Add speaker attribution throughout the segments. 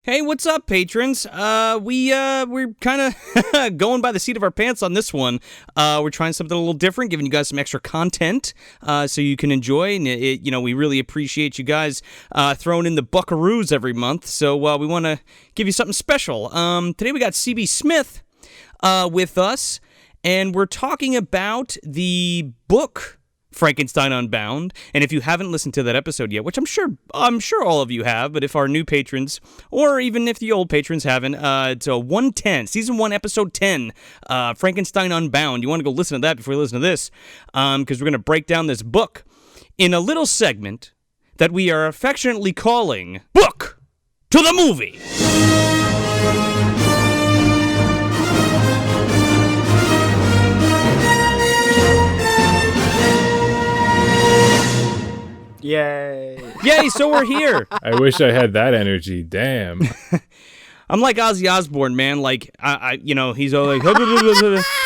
Speaker 1: Hey, what's up, patrons? We're kind of going by the seat of our pants on this one. We're trying something a little different, giving you guys some extra content, so you can enjoy. And we really appreciate you guys throwing in the buckaroos every month. So we want to give you something special. Today we got CB Smith with us, and we're talking about the book Frankenstein Unbound. And if you haven't listened to that episode yet, which I'm sure all of you have, but if our new patrons, or even if the old patrons haven't, it's a 110, season 1, episode 10, Frankenstein Unbound. You want to go listen to that before you listen to this, because we're going to break down this book in a little segment that we are affectionately calling Book to the Movie. Yay, so we're here.
Speaker 2: I wish I had that energy. Damn.
Speaker 1: I'm like Ozzy Osbourne, man. Like, he's all like,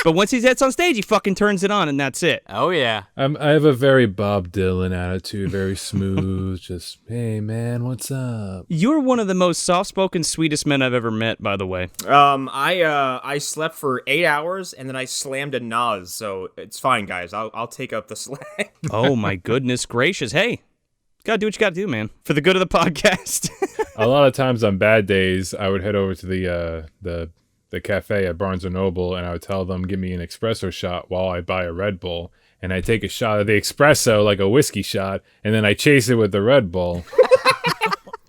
Speaker 1: but once he gets on stage, he fucking turns it on, and that's it.
Speaker 3: Oh, yeah.
Speaker 2: I have a very Bob Dylan attitude, very smooth, just, hey, man, what's up?
Speaker 1: You're one of the most soft-spoken, sweetest men I've ever met, by the way.
Speaker 4: I slept for 8 hours, and then I slammed a Nas, so it's fine, guys. I'll take up the slack.
Speaker 1: Oh, my goodness gracious. Hey, gotta do what you gotta do, man, for the good of the podcast.
Speaker 2: A lot of times on bad days, I would head over to the cafe at Barnes & Noble, and I would tell them, give me an espresso shot while I buy a Red Bull. And I take a shot of the espresso, like a whiskey shot, and then I chase it with the Red Bull.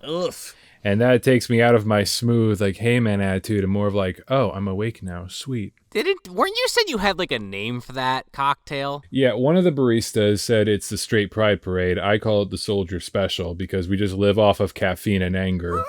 Speaker 1: Ugh.
Speaker 2: And that takes me out of my smooth, like, hey, man attitude, and more of like, oh, I'm awake now, sweet.
Speaker 3: Weren't you said you had like a name for that cocktail?
Speaker 2: Yeah, one of the baristas said it's the Straight Pride Parade. I call it the Soldier Special because we just live off of caffeine and anger.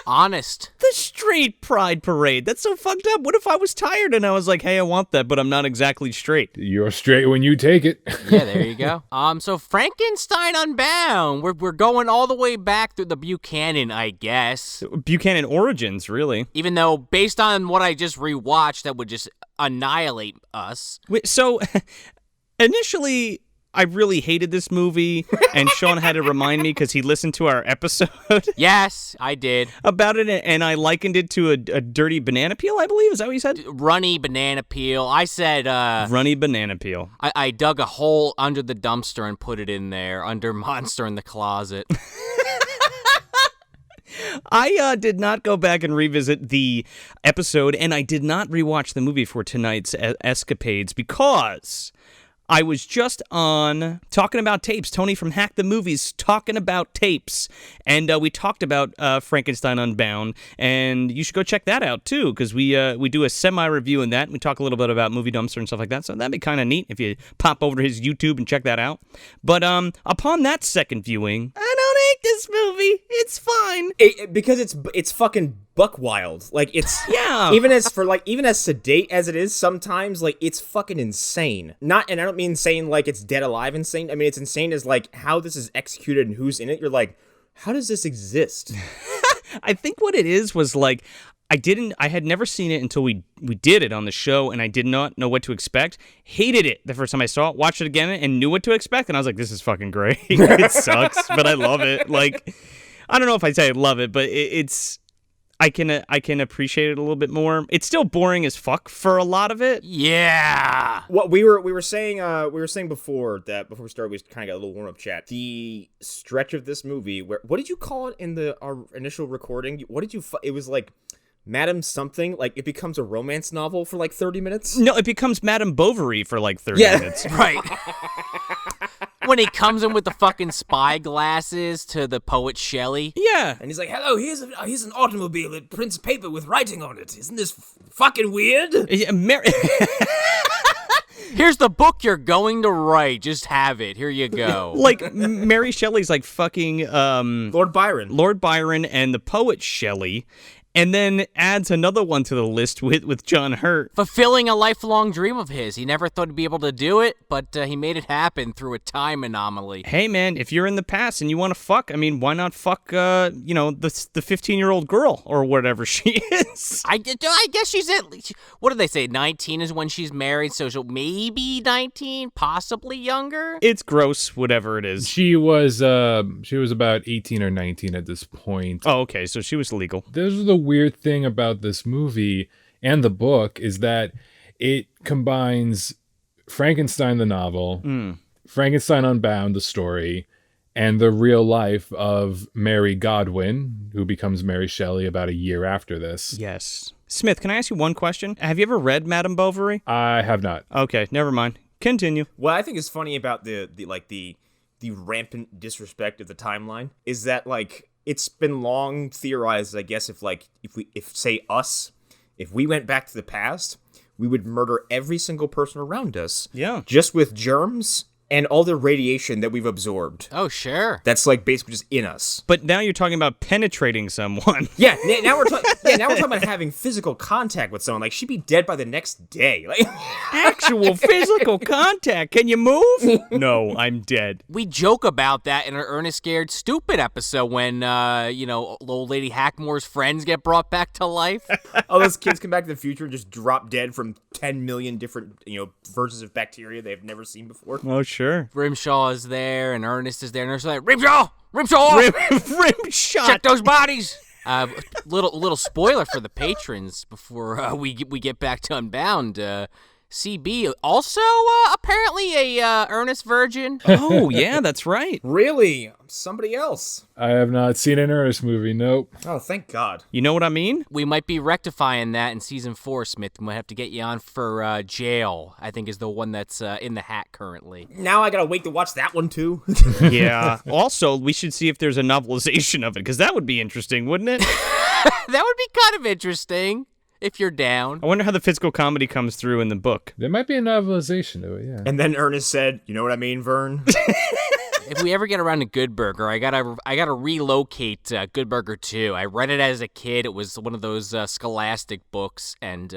Speaker 3: Honest.
Speaker 1: The Straight Pride Parade. That's so fucked up. What if I was tired and I was like, hey, I want that, but I'm not exactly straight?
Speaker 2: You're straight when you take it.
Speaker 3: Yeah, there you go. So Frankenstein Unbound. We're going all the way back through the Buchanan, I guess.
Speaker 1: Buchanan origins, really.
Speaker 3: Even though, based on what I just rewatched, that would just annihilate us.
Speaker 1: So, initially, I really hated this movie, and Sean had to remind me because he listened to our episode.
Speaker 3: Yes, I did.
Speaker 1: About it, and I likened it to a dirty banana peel, I believe. Is that what you said?
Speaker 3: Runny banana peel. I said...
Speaker 1: runny banana peel.
Speaker 3: I dug a hole under the dumpster and put it in there, under Monster in the Closet.
Speaker 1: I did not go back and revisit the episode, and I did not rewatch the movie for tonight's escapades because I was just on Talking About Tapes. Tony from Hack the Movies talking about tapes, and we talked about Frankenstein Unbound, and you should go check that out too, because we do a semi-review in that, and we talk a little bit about Movie Dumpster and stuff like that, so that'd be kind of neat if you pop over to his YouTube and check that out. But upon that second viewing, I don't hate this movie. It's fine.
Speaker 4: Because it's fucking buck wild. Like, it's...
Speaker 1: Yeah.
Speaker 4: Even as sedate as it is sometimes, like, it's fucking insane. And I don't mean insane like it's Dead Alive insane. I mean, it's insane as, like, how this is executed and who's in it. You're like, how does this exist?
Speaker 1: I think what it is was, like, I had never seen it until we did it on the show, and I did not know what to expect. Hated it the first time I saw it, watched it again, and knew what to expect, and I was like, this is fucking great. It sucks, but I love it. Like, I don't know if I'd say I love it, but it's... I can appreciate it a little bit more. It's still boring as fuck for a lot of it.
Speaker 3: Yeah.
Speaker 4: What we were saying before we started, we kind of got a little warm up chat. The stretch of this movie, what did you call it in our initial recording? What did you? It was like Madame something. Like, it becomes a romance novel for like 30 minutes.
Speaker 1: No, it becomes Madame Bovary for like 30 minutes.
Speaker 3: Right. When he comes in with the fucking spy glasses to the poet Shelley.
Speaker 1: Yeah.
Speaker 4: And he's like, hello, here's an automobile that prints paper with writing on it. Isn't this fucking weird?
Speaker 1: Yeah,
Speaker 3: Here's the book you're going to write. Just have it. Here you go.
Speaker 1: Like, Mary Shelley's like fucking...
Speaker 4: Lord Byron
Speaker 1: and the poet Shelley. and then adds another one to the list with John Hurt.
Speaker 3: Fulfilling a lifelong dream of his. He never thought he'd be able to do it, but he made it happen through a time anomaly.
Speaker 1: Hey, man, if you're in the past and you want to fuck, I mean, why not fuck, the 15-year-old girl or whatever she is?
Speaker 3: I guess she's what do they say? 19 is when she's married, so she'll maybe 19, possibly younger.
Speaker 1: It's gross, whatever it is.
Speaker 2: She was about 18 or 19 at this point.
Speaker 1: Oh, okay, so she was legal.
Speaker 2: This is the weird thing about this movie and the book is that it combines Frankenstein the novel, Frankenstein Unbound the story, and the real life of Mary Godwin, who becomes Mary Shelley about a year after this.
Speaker 1: Yes. Smith, can I ask you one question? Have you ever read Madame Bovary?
Speaker 2: I have not.
Speaker 1: Okay, never mind. Continue.
Speaker 4: What I think is funny about the rampant disrespect of the timeline is that, like, it's been long theorized, I guess, if we went back to the past, we would murder every single person around us.
Speaker 1: Yeah.
Speaker 4: Just with germs and all the radiation that we've absorbed.
Speaker 3: Oh, sure.
Speaker 4: That's, like, basically just in us.
Speaker 1: But now you're talking about penetrating someone.
Speaker 4: Yeah, now we're talking about having physical contact with someone. Like, she'd be dead by the next day. Like,
Speaker 1: Actual physical contact. Can you move? No, I'm dead.
Speaker 3: We joke about that in our Ernest Scared Stupid episode when, old lady Hackmore's friends get brought back to life.
Speaker 4: all those kids come back to the future and just drop dead from 10 million different, versions of bacteria they've never seen before.
Speaker 1: Oh, sure.
Speaker 3: Grimshaw is there, and Ernest is there, and they're like, Grimshaw!
Speaker 1: Rim shot.
Speaker 3: Check those bodies! Little spoiler for the patrons before we get back to Unbound. CB also apparently a earnest virgin.
Speaker 1: Oh, yeah, that's right.
Speaker 4: Really? Somebody else?
Speaker 2: I have not seen an Ernest movie. Nope.
Speaker 4: Oh, thank God.
Speaker 1: You know what I mean?
Speaker 3: We might be rectifying that in season 4, Smith. We might have to get you on for Jail, I think is the one that's in the hat currently.
Speaker 4: Now I gotta wait to watch that one, too?
Speaker 1: Yeah. Also, we should see if there's a novelization of it, because that would be interesting, wouldn't it?
Speaker 3: That would be kind of interesting. If you're down.
Speaker 1: I wonder how the physical comedy comes through in the book.
Speaker 2: There might be a novelization to it, yeah.
Speaker 4: And then Ernest said, you know what I mean, Vern?
Speaker 3: If we ever get around to Good Burger, I gotta relocate Good Burger 2. I read it as a kid. It was one of those Scholastic books, and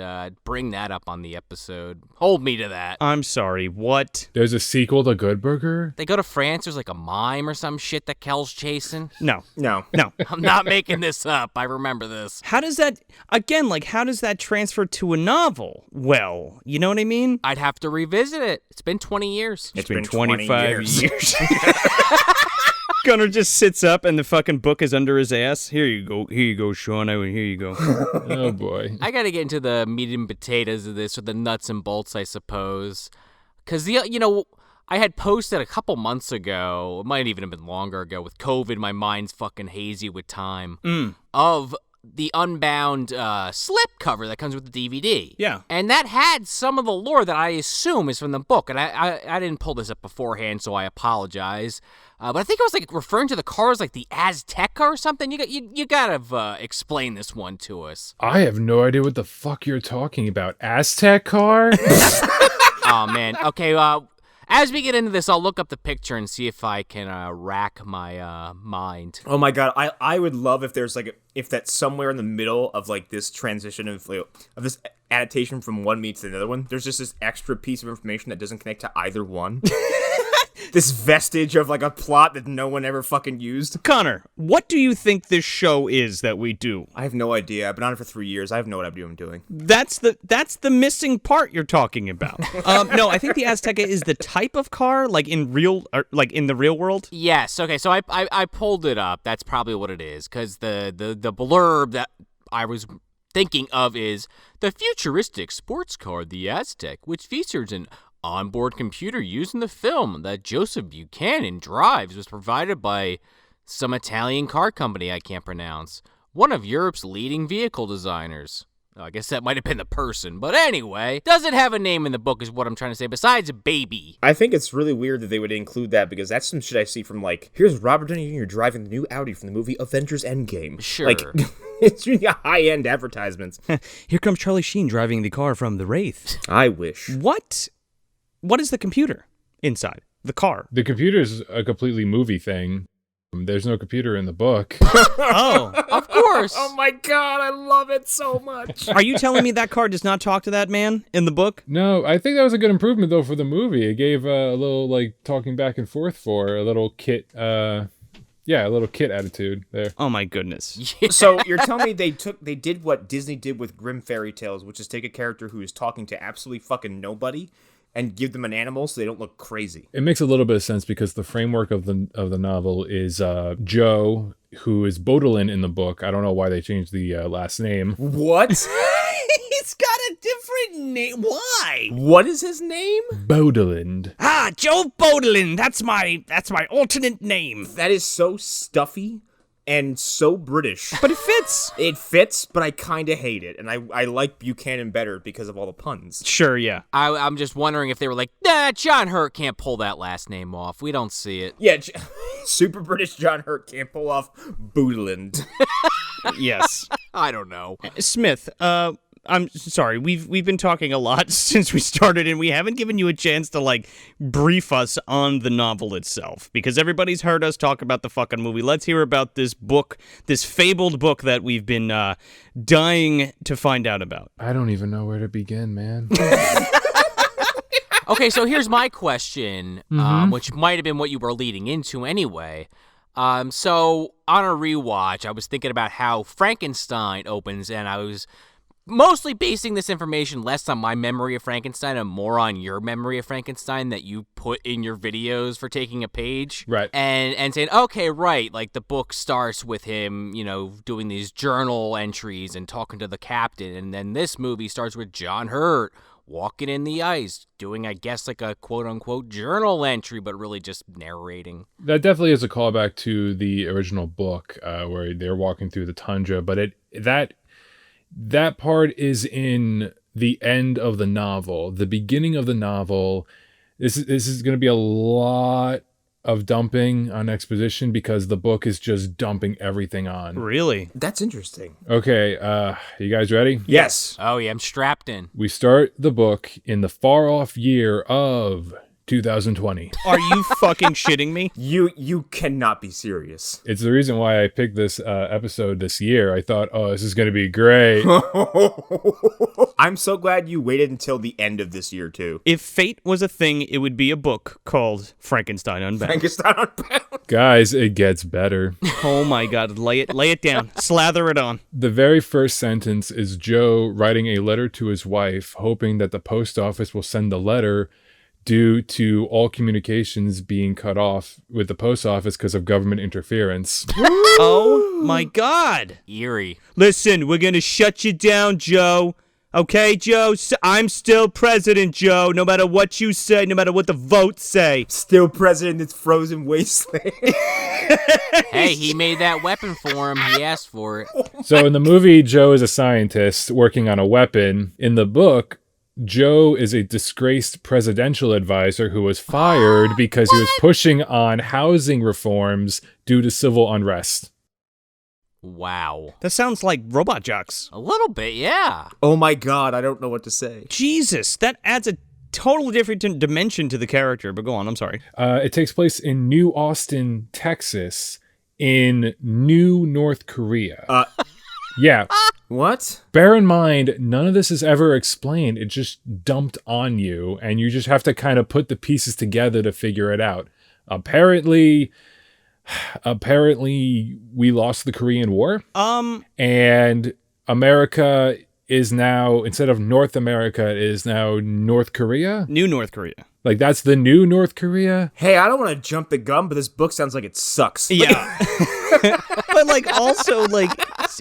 Speaker 3: bring that up on the episode. Hold me to that.
Speaker 1: I'm sorry, what?
Speaker 2: There's a sequel to Good Burger?
Speaker 3: They go to France. There's like a mime or some shit that Kel's chasing.
Speaker 1: No.
Speaker 4: No.
Speaker 3: I'm not making this up. I remember this.
Speaker 1: How does that, again, how does that transfer to a novel? Well, you know what I mean?
Speaker 3: I'd have to revisit it. It's been 20 years.
Speaker 1: It's
Speaker 4: been
Speaker 1: 25
Speaker 4: 20
Speaker 1: years. Gunnar just sits up and the fucking book is under his ass. Here you go, Sean. Here you go.
Speaker 2: Oh, boy.
Speaker 3: I got to get into the meat and potatoes of this, or the nuts and bolts, I suppose. Because, I had posted a couple months ago, it might even have been longer ago, with COVID, my mind's fucking hazy with time, of the Unbound slip cover that comes with the DVD.
Speaker 1: Yeah.
Speaker 3: And that had some of the lore that I assume is from the book. And I didn't pull this up beforehand, so I apologize. But I think I was referring to the cars like the Azteca or something. You gotta explain this one to us.
Speaker 2: I have no idea what the fuck you're talking about. Aztec car?
Speaker 3: Oh man. Okay. As we get into this, I'll look up the picture and see if I can rack my mind.
Speaker 4: Oh my God, I would love if there's if that's somewhere in the middle of this transition of this adaptation from one meets to another one, there's just this extra piece of information that doesn't connect to either one. This vestige of a plot that no one ever fucking used.
Speaker 1: Connor, what do you think this show is that we do?
Speaker 4: I have no idea. I've been on it for 3 years. I have no idea what I'm doing.
Speaker 1: That's the missing part you're talking about. No, I think the Azteca is the type of car, in the real world.
Speaker 3: Yes. Okay. So I pulled it up. That's probably what it is, because the blurb that I was thinking of is the futuristic sports car, the Aztec, which features an onboard computer used in the film that Joseph Buchanan drives, was provided by some Italian car company I can't pronounce, one of Europe's leading vehicle designers. I guess that might have been the person, but anyway, doesn't have a name in the book is what I'm trying to say, besides baby.
Speaker 4: I think it's really weird that they would include that, because that's some shit I see from here's Robert Downey Jr. driving the new Audi from the movie Avengers Endgame.
Speaker 3: Sure.
Speaker 4: It's really high-end advertisements.
Speaker 1: Here comes Charlie Sheen driving the car from The Wraith.
Speaker 4: I wish.
Speaker 1: What is the computer inside the car?
Speaker 2: The computer's a completely movie thing. There's no computer in the book.
Speaker 1: Oh,
Speaker 3: Of course.
Speaker 4: Oh my god, I love it so much.
Speaker 1: are you telling me that car does not talk to that man in the book?
Speaker 2: No, I think that was a good improvement though for the movie. It gave a little like talking back and forth for a little kit. Yeah, a little kit attitude there.
Speaker 1: Oh my goodness.
Speaker 4: So you're telling me they did what Disney did with Grimm Fairy Tales, which is take a character who is talking to absolutely fucking nobody and give them an animal so they don't look crazy.
Speaker 2: It makes a little bit of sense because the framework of the novel is Joe, who is Baudelaire in the book. I don't know why they changed the last name.
Speaker 4: What?
Speaker 1: He's got a different name. Why?
Speaker 4: What is his name?
Speaker 2: Baudelaire.
Speaker 1: Ah, Joe Baudelaire. That's my alternate name.
Speaker 4: That is so stuffy and so British.
Speaker 1: But it fits.
Speaker 4: It fits, but I kind of hate it. And I like Buchanan better because of all the puns.
Speaker 1: Sure, yeah.
Speaker 3: I'm just wondering if they were like, nah, John Hurt can't pull that last name off. We don't see it.
Speaker 4: Yeah, super British John Hurt can't pull off Boodland.
Speaker 1: Yes.
Speaker 3: I don't know.
Speaker 1: Smith, I'm sorry. We've been talking a lot since we started, and we haven't given you a chance to like brief us on the novel itself because everybody's heard us talk about the fucking movie. Let's hear about this book, this fabled book that we've been dying to find out about.
Speaker 2: I don't even know where to begin, man.
Speaker 3: Okay, so here's my question, which might have been what you were leading into anyway. So on a rewatch, I was thinking about how Frankenstein opens, and I was mostly basing this information less on my memory of Frankenstein and more on your memory of Frankenstein that you put in your videos for taking a page.
Speaker 2: Right.
Speaker 3: And saying, okay, right, like the book starts with him, you know, doing these journal entries and talking to the captain. And then this movie starts with John Hurt walking in the ice, doing, I guess, like a quote-unquote journal entry, but really just narrating.
Speaker 2: That definitely is a callback to the original book where they're walking through the tundra, but that part is in the end of the novel. The beginning of the novel, this is going to be a lot of dumping on exposition because the book is just dumping everything on.
Speaker 1: Really?
Speaker 4: That's interesting.
Speaker 2: Okay, you guys ready?
Speaker 4: Yes.
Speaker 3: Oh, yeah, I'm strapped in.
Speaker 2: We start the book in the far-off year of 2020.
Speaker 1: Are you fucking shitting me?
Speaker 4: You cannot be serious.
Speaker 2: It's the reason why I picked this episode this year. I thought, oh, this is going to be great.
Speaker 4: I'm so glad you waited until the end of this year, too.
Speaker 1: If fate was a thing, it would be a book called Frankenstein Unbound.
Speaker 4: Frankenstein Unbound.
Speaker 2: Guys, it gets better.
Speaker 1: Oh my god, lay it down. Slather it on.
Speaker 2: The very first sentence is Joe writing a letter to his wife, hoping that the post office will send the letter due to all communications being cut off with the post office because of government interference.
Speaker 1: Oh my god.
Speaker 3: Eerie.
Speaker 1: Listen, we're gonna shut you down, Joe. Okay, Joe? I'm still president, Joe, no matter what you say, no matter what the votes say.
Speaker 4: Still president in this frozen wasteland.
Speaker 3: Hey, he made that weapon for him. He asked for it.
Speaker 2: So in the movie, Joe is a scientist working on a weapon. In the book, Joe is a disgraced presidential advisor who was fired because he was pushing on housing reforms due to civil unrest.
Speaker 3: Wow.
Speaker 1: That sounds like Robot Jocks.
Speaker 3: A little bit, yeah.
Speaker 4: Oh my god, I don't know what to say.
Speaker 1: Jesus, that adds a totally different dimension to the character, but go on, I'm sorry.
Speaker 2: It takes place in New Austin, Texas, in New North Korea. Yeah.
Speaker 4: What?
Speaker 2: Bear in mind, none of this is ever explained. It just dumped on you, and you just have to kind of put the pieces together to figure it out. Apparently we lost the Korean War. And America is now, instead of North America, it is now North Korea.
Speaker 1: New North Korea.
Speaker 2: Like, that's the new North Korea?
Speaker 4: Hey, I don't want to jump the gun, but this book sounds like it sucks.
Speaker 1: Yeah. But, like, also, like,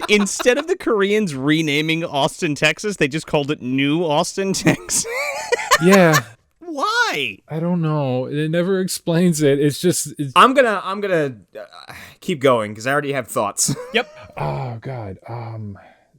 Speaker 1: instead of the Koreans renaming Austin, Texas, they just called it New Austin, Texas.
Speaker 2: Yeah.
Speaker 1: Why?
Speaker 2: I don't know. It never explains it. It's just...
Speaker 4: I'm gonna keep going, because I already have thoughts.
Speaker 1: Yep.
Speaker 2: Oh, God.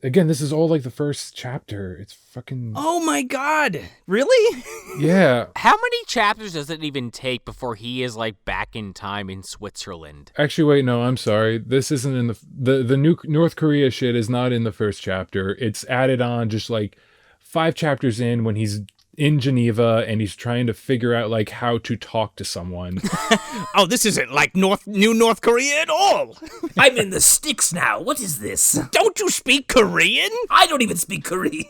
Speaker 2: Again, this is all like the first chapter. It's fucking...
Speaker 1: Oh my god. Really?
Speaker 2: Yeah.
Speaker 3: How many chapters does it even take before he is like back in time in Switzerland?
Speaker 2: Actually, wait, no, I'm sorry. This isn't in the new North Korea shit is not in the first chapter. It's added on just like 5 chapters in when he's in Geneva, and he's trying to figure out like how to talk to someone.
Speaker 1: Oh, this isn't like New North Korea at all.
Speaker 5: I'm in the sticks now. What is this?
Speaker 1: Don't you speak Korean?
Speaker 5: I don't even speak Korean.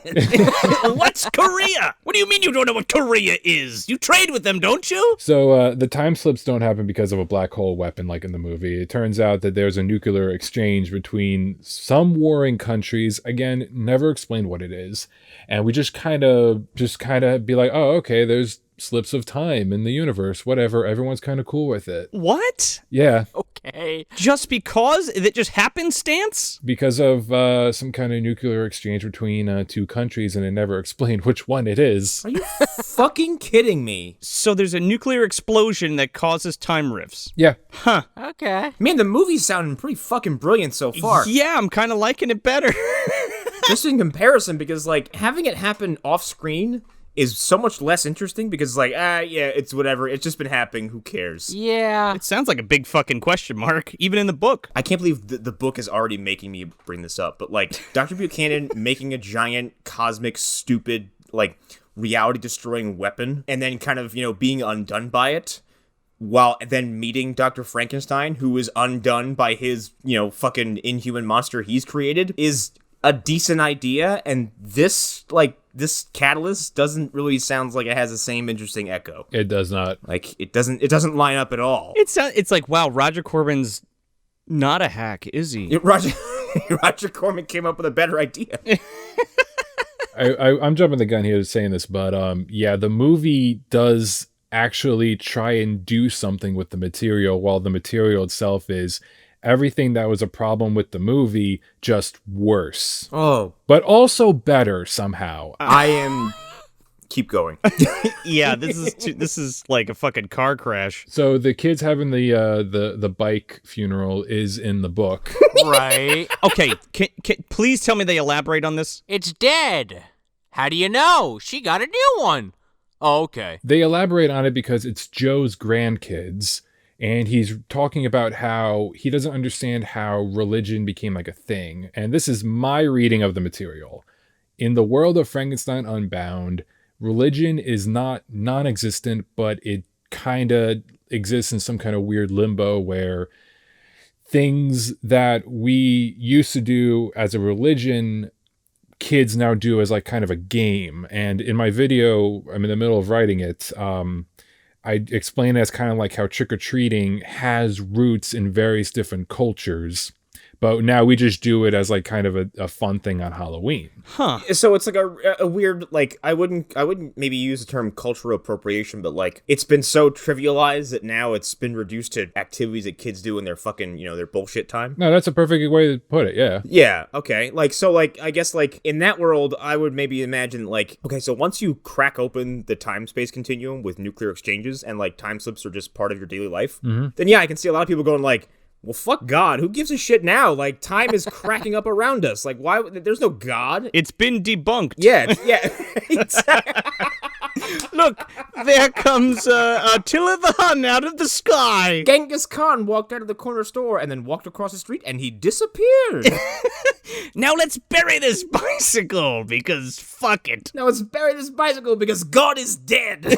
Speaker 1: What's Korea? What do you mean you don't know what Korea is? You trade with them, don't you?
Speaker 2: So the time slips don't happen because of a black hole weapon like in the movie. It turns out that there's a nuclear exchange between some warring countries. Again, never explained what it is. And we just kind of be like, oh, okay, there's slips of time in the universe, whatever. Everyone's kind of cool with it.
Speaker 1: What?
Speaker 2: Yeah.
Speaker 3: Okay.
Speaker 1: Just because? It just happenstance?
Speaker 2: Because of some kind of nuclear exchange between two countries, and it never explained which one it is.
Speaker 4: Are you fucking kidding me?
Speaker 1: So there's a nuclear explosion that causes time rifts.
Speaker 2: Yeah.
Speaker 1: Huh.
Speaker 3: Okay.
Speaker 4: Man, the movie's sounding pretty fucking brilliant so far.
Speaker 1: Yeah, I'm kind of liking it better.
Speaker 4: Just in comparison, because, like, having it happen off-screen is so much less interesting because, like, yeah, it's whatever. It's just been happening. Who cares?
Speaker 3: Yeah.
Speaker 1: It sounds like a big fucking question mark, even in the book.
Speaker 4: I can't believe the book is already making me bring this up, but, like, Dr. Buchanan making a giant, cosmic, stupid, like, reality-destroying weapon and then kind of, being undone by it, while then meeting Dr. Frankenstein, who is undone by his, fucking inhuman monster he's created, is a decent idea, and this catalyst doesn't really sound like it has the same interesting echo.
Speaker 2: It does not.
Speaker 4: Like, it doesn't line up at all.
Speaker 1: It's like, wow, Roger Corman's not a hack, is he?
Speaker 4: Roger Corman came up with a better idea.
Speaker 2: I'm jumping the gun here saying this, but yeah, the movie does actually try and do something with the material, while the material itself is everything that was a problem with the movie, just worse.
Speaker 4: Oh.
Speaker 2: But also better somehow.
Speaker 4: Keep going.
Speaker 1: Yeah, this is like a fucking car crash.
Speaker 2: So the kids having the bike funeral is in the book.
Speaker 3: Right.
Speaker 1: Okay, can please tell me they elaborate on this?
Speaker 3: It's dead. How do you know? She got a new one. Oh, okay.
Speaker 2: They elaborate on it because it's Joe's grandkids, and he's talking about how he doesn't understand how religion became like a thing. And this is my reading of the material. In the world of Frankenstein Unbound, religion is not non-existent, but it kind of exists in some kind of weird limbo where things that we used to do as a religion, kids now do as like kind of a game. And in my video, I'm in the middle of writing it, I explain it as kind of like how trick-or-treating has roots in various different cultures, but now we just do it as like kind of a fun thing on Halloween.
Speaker 1: Huh.
Speaker 4: So it's like a weird, like, I wouldn't maybe use the term cultural appropriation, but like it's been so trivialized that now it's been reduced to activities that kids do in their fucking, their bullshit time.
Speaker 2: No, that's a perfect way to put it. Yeah.
Speaker 4: Yeah. Okay. Like, so like, I guess like in that world, I would maybe imagine like, okay, so once you crack open the time space continuum with nuclear exchanges and like time slips are just part of your daily life, then yeah, I can see a lot of people going like, well, fuck God. Who gives a shit now? Like, time is cracking up around us. Like, why? There's no God.
Speaker 1: It's been debunked.
Speaker 4: Yeah.
Speaker 1: Look, there comes Attila the Hun out of the sky.
Speaker 4: Genghis Khan walked out of the corner store and then walked across the street and he disappeared.
Speaker 1: Now let's bury this bicycle because fuck it.
Speaker 4: Now let's bury this bicycle because God is dead.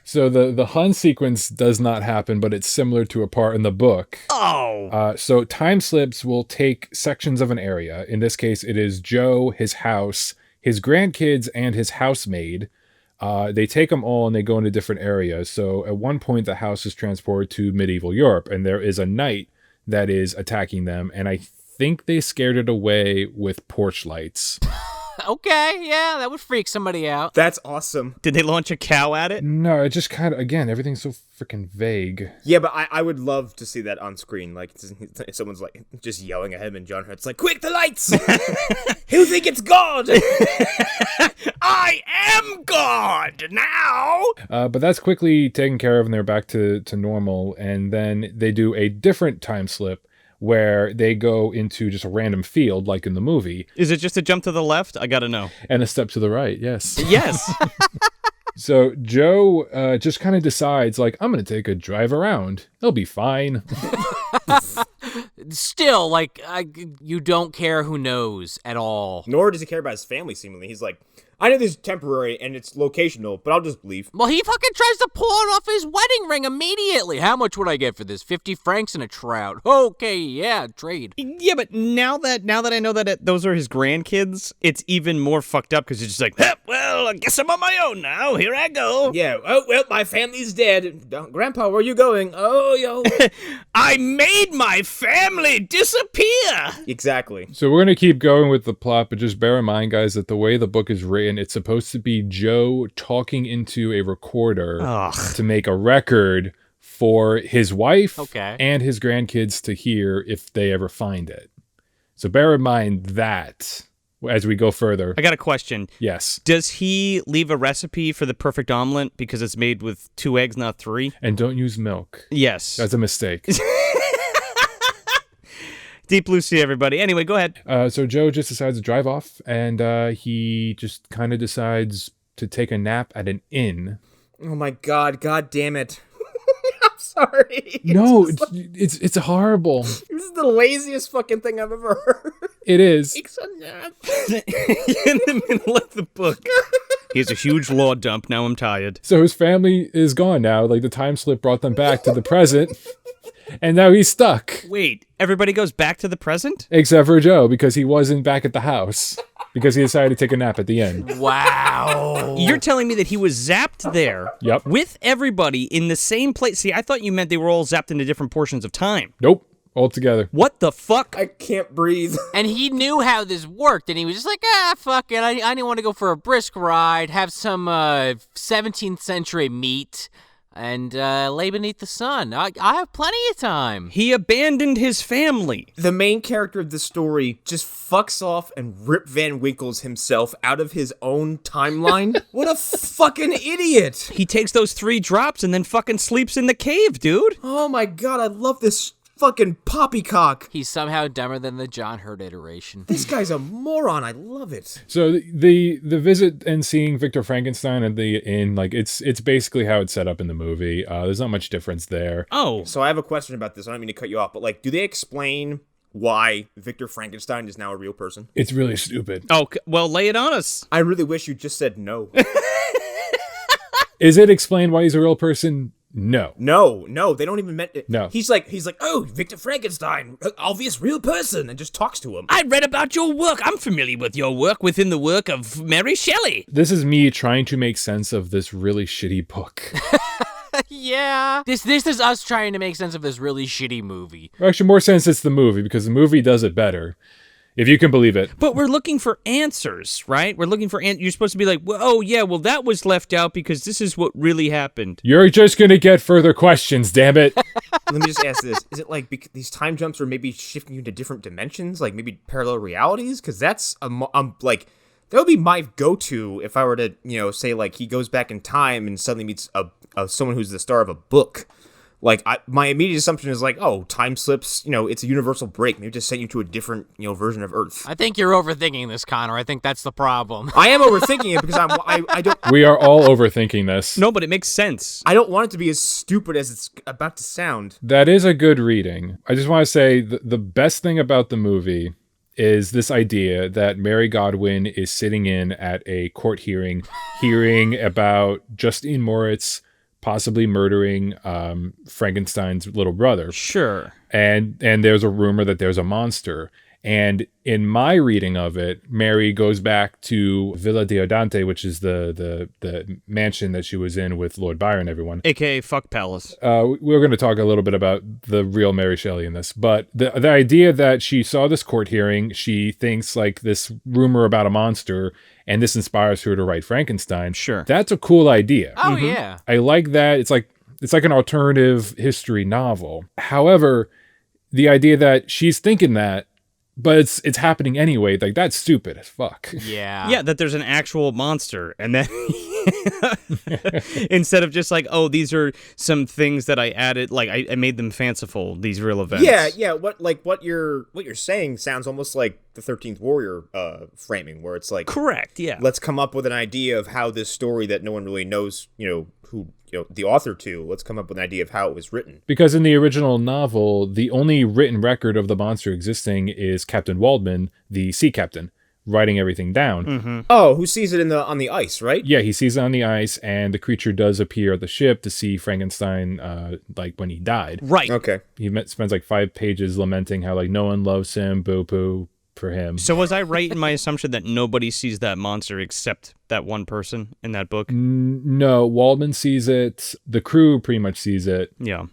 Speaker 2: So the Hun sequence does not happen, but it's similar to a part in the book.
Speaker 1: Oh.
Speaker 2: So time slips will take sections of an area. In this case, it is Joe, his house, his grandkids, and his housemaid. They take them all and they go into different areas. So at one point, the house is transported to medieval Europe, and there is a knight that is attacking them. And I think they scared it away with porch lights.
Speaker 3: Okay, yeah, that would freak somebody out.
Speaker 4: That's awesome.
Speaker 1: Did they launch a cow at it?
Speaker 2: No, it just kind of, again, everything's so freaking vague.
Speaker 4: Yeah, but I would love to see that on screen. Like, someone's like just yelling at him and John Hurt's like, quick, the lights! Who think it's God?
Speaker 1: I am God now!
Speaker 2: But that's quickly taken care of and they're back to normal. And then they do a different time slip where they go into just a random field like in the movie.
Speaker 1: Is it just a jump to the left? I gotta know.
Speaker 2: And a step to the right, yes.
Speaker 1: Yes.
Speaker 2: So Joe just kind of decides, like, I'm going to take a drive around. It'll be fine.
Speaker 3: Still, like, you don't care who knows at all.
Speaker 4: Nor does he care about his family, seemingly. He's like, I know this is temporary and it's locational, but I'll just leave.
Speaker 3: Well, he fucking tries to pull it off his wedding ring immediately. How much would I get for this? 50 francs and a trout. Okay, yeah, trade.
Speaker 1: Yeah, but now that I know that those are his grandkids, it's even more fucked up because it's just like, well, I guess I'm on my own now. Here I go.
Speaker 4: Yeah, oh, well, my family's dead. Grandpa, where are you going? Oh, yo.
Speaker 1: I made my family disappear.
Speaker 4: Exactly.
Speaker 2: So we're going to keep going with the plot, but just bear in mind, guys, that the way the book is written, it's supposed to be Joe talking into a recorder to make a record for his wife and his grandkids to hear if they ever find it. So bear in mind that as we go further.
Speaker 1: I got a question.
Speaker 2: Yes.
Speaker 1: Does he leave a recipe for the perfect omelet because it's made with 2 eggs, not 3?
Speaker 2: And don't use milk.
Speaker 1: Yes.
Speaker 2: That's a mistake.
Speaker 1: Deep Blue Sea, everybody. Anyway, go ahead.
Speaker 2: So Joe just decides to drive off, and he just kind of decides to take a nap at an inn.
Speaker 4: Oh my god damn it. I'm sorry.
Speaker 2: No, it's horrible.
Speaker 4: This is the laziest fucking thing I've ever heard.
Speaker 2: It is.
Speaker 4: Takes a nap.
Speaker 1: In the middle of the book. Here's a huge law dump. Now I'm tired.
Speaker 2: So his family is gone now. Like, the time slip brought them back to the present. And now he's stuck.
Speaker 1: Wait, everybody goes back to the present?
Speaker 2: Except for Joe, because he wasn't back at the house. Because he decided to take a nap at the end.
Speaker 3: Wow.
Speaker 1: You're telling me that he was zapped there
Speaker 2: Yep.
Speaker 1: with everybody in the same place? See, I thought you meant they were all zapped into different portions of time.
Speaker 2: Nope. All together.
Speaker 1: What the fuck?
Speaker 4: I can't breathe.
Speaker 3: And he knew how this worked, and he was just like, fuck it. I didn't want to go for a brisk ride, have some 17th century meat, and lay beneath the sun. I have plenty of time.
Speaker 1: He abandoned his family.
Speaker 4: The main character of the story just fucks off and Rip Van Winkles himself out of his own timeline. What a fucking idiot.
Speaker 1: He takes those 3 drops and then fucking sleeps in the cave, dude.
Speaker 4: Oh my god, I love this fucking poppycock.
Speaker 3: He's somehow dumber than the John Hurt iteration.
Speaker 4: This guy's a moron. I love it.
Speaker 2: So the visit and seeing Victor Frankenstein at the inn, like, it's basically how it's set up in the movie. There's not much difference there.
Speaker 1: Oh.
Speaker 4: So I have a question about this. I don't mean to cut you off, but like, do they explain why Victor Frankenstein is now a real person?
Speaker 2: It's really stupid.
Speaker 1: Oh, well, lay it on us.
Speaker 4: I really wish you just said no.
Speaker 2: Is it explained why he's a real person? No.
Speaker 4: No, they don't even meant it.
Speaker 2: No.
Speaker 4: He's like, oh, Victor Frankenstein, obvious real person, and just talks to him.
Speaker 1: I read about your work. I'm familiar with your work within the work of Mary Shelley.
Speaker 2: This is me trying to make sense of this really shitty book.
Speaker 3: Yeah. This is us trying to make sense of this really shitty movie.
Speaker 2: Actually, more sense it's the movie, because the movie does it better. If you can believe it.
Speaker 1: But we're looking for answers, right? We're looking for you're supposed to be like, well, oh yeah, well that was left out because this is what really happened.
Speaker 2: You're just going to get further questions, damn it.
Speaker 4: Let me just ask this. Is it like these time jumps are maybe shifting you into different dimensions? Like maybe parallel realities? Because that's, like, that would be my go-to if I were to, say like he goes back in time and suddenly meets someone who's the star of a book. Like, my immediate assumption is like, oh, time slips, it's a universal break. Maybe just sent you to a different, version of Earth.
Speaker 3: I think you're overthinking this, Connor. I think that's the problem.
Speaker 4: I am overthinking it because I don't...
Speaker 2: We are all overthinking this.
Speaker 1: No, but it makes sense.
Speaker 4: I don't want it to be as stupid as it's about to sound.
Speaker 2: That is a good reading. I just want to say the best thing about the movie is this idea that Mary Godwin is sitting in at a court hearing about Justine Moritz possibly murdering Frankenstein's little brother.
Speaker 1: Sure.
Speaker 2: And there's a rumor that there's a monster. And in my reading of it, Mary goes back to Villa Diodante, which is the mansion that she was in with Lord Byron and everyone.
Speaker 1: AKA Fuck Palace.
Speaker 2: We're going to talk a little bit about the real Mary Shelley in this. But the idea that she saw this court hearing, she thinks like this rumor about a monster, and this inspires her to write Frankenstein.
Speaker 1: Sure.
Speaker 2: That's a cool idea.
Speaker 3: Oh, yeah.
Speaker 2: I like that. It's like an alternative history novel. However, the idea that she's thinking that, but it's happening anyway, like, that's stupid as fuck.
Speaker 3: Yeah.
Speaker 1: Yeah, that there's an actual monster, and then instead of just like, oh, these are some things that I added, like I made them fanciful, these real events.
Speaker 4: Yeah. What you're saying sounds almost like the 13th Warrior framing, where it's like,
Speaker 1: Correct, yeah.
Speaker 4: let's come up with an idea of how this story that no one really knows, who the author to, let's come up with an idea of how it was written.
Speaker 2: Because in the original novel, the only written record of the monster existing is Captain Waldman, the sea captain. writing everything down.
Speaker 1: Mm-hmm.
Speaker 4: Oh, who sees it on the ice, right?
Speaker 2: Yeah, he sees it on the ice, and the creature does appear at the ship to see Frankenstein, like when he died.
Speaker 1: Right.
Speaker 4: Okay.
Speaker 2: He spends like 5 pages lamenting how like no one loves him, boo poo for him.
Speaker 1: So was I right in my assumption that nobody sees that monster except that one person in that book?
Speaker 2: No, Waldman sees it. The crew pretty much sees it.
Speaker 1: Yeah.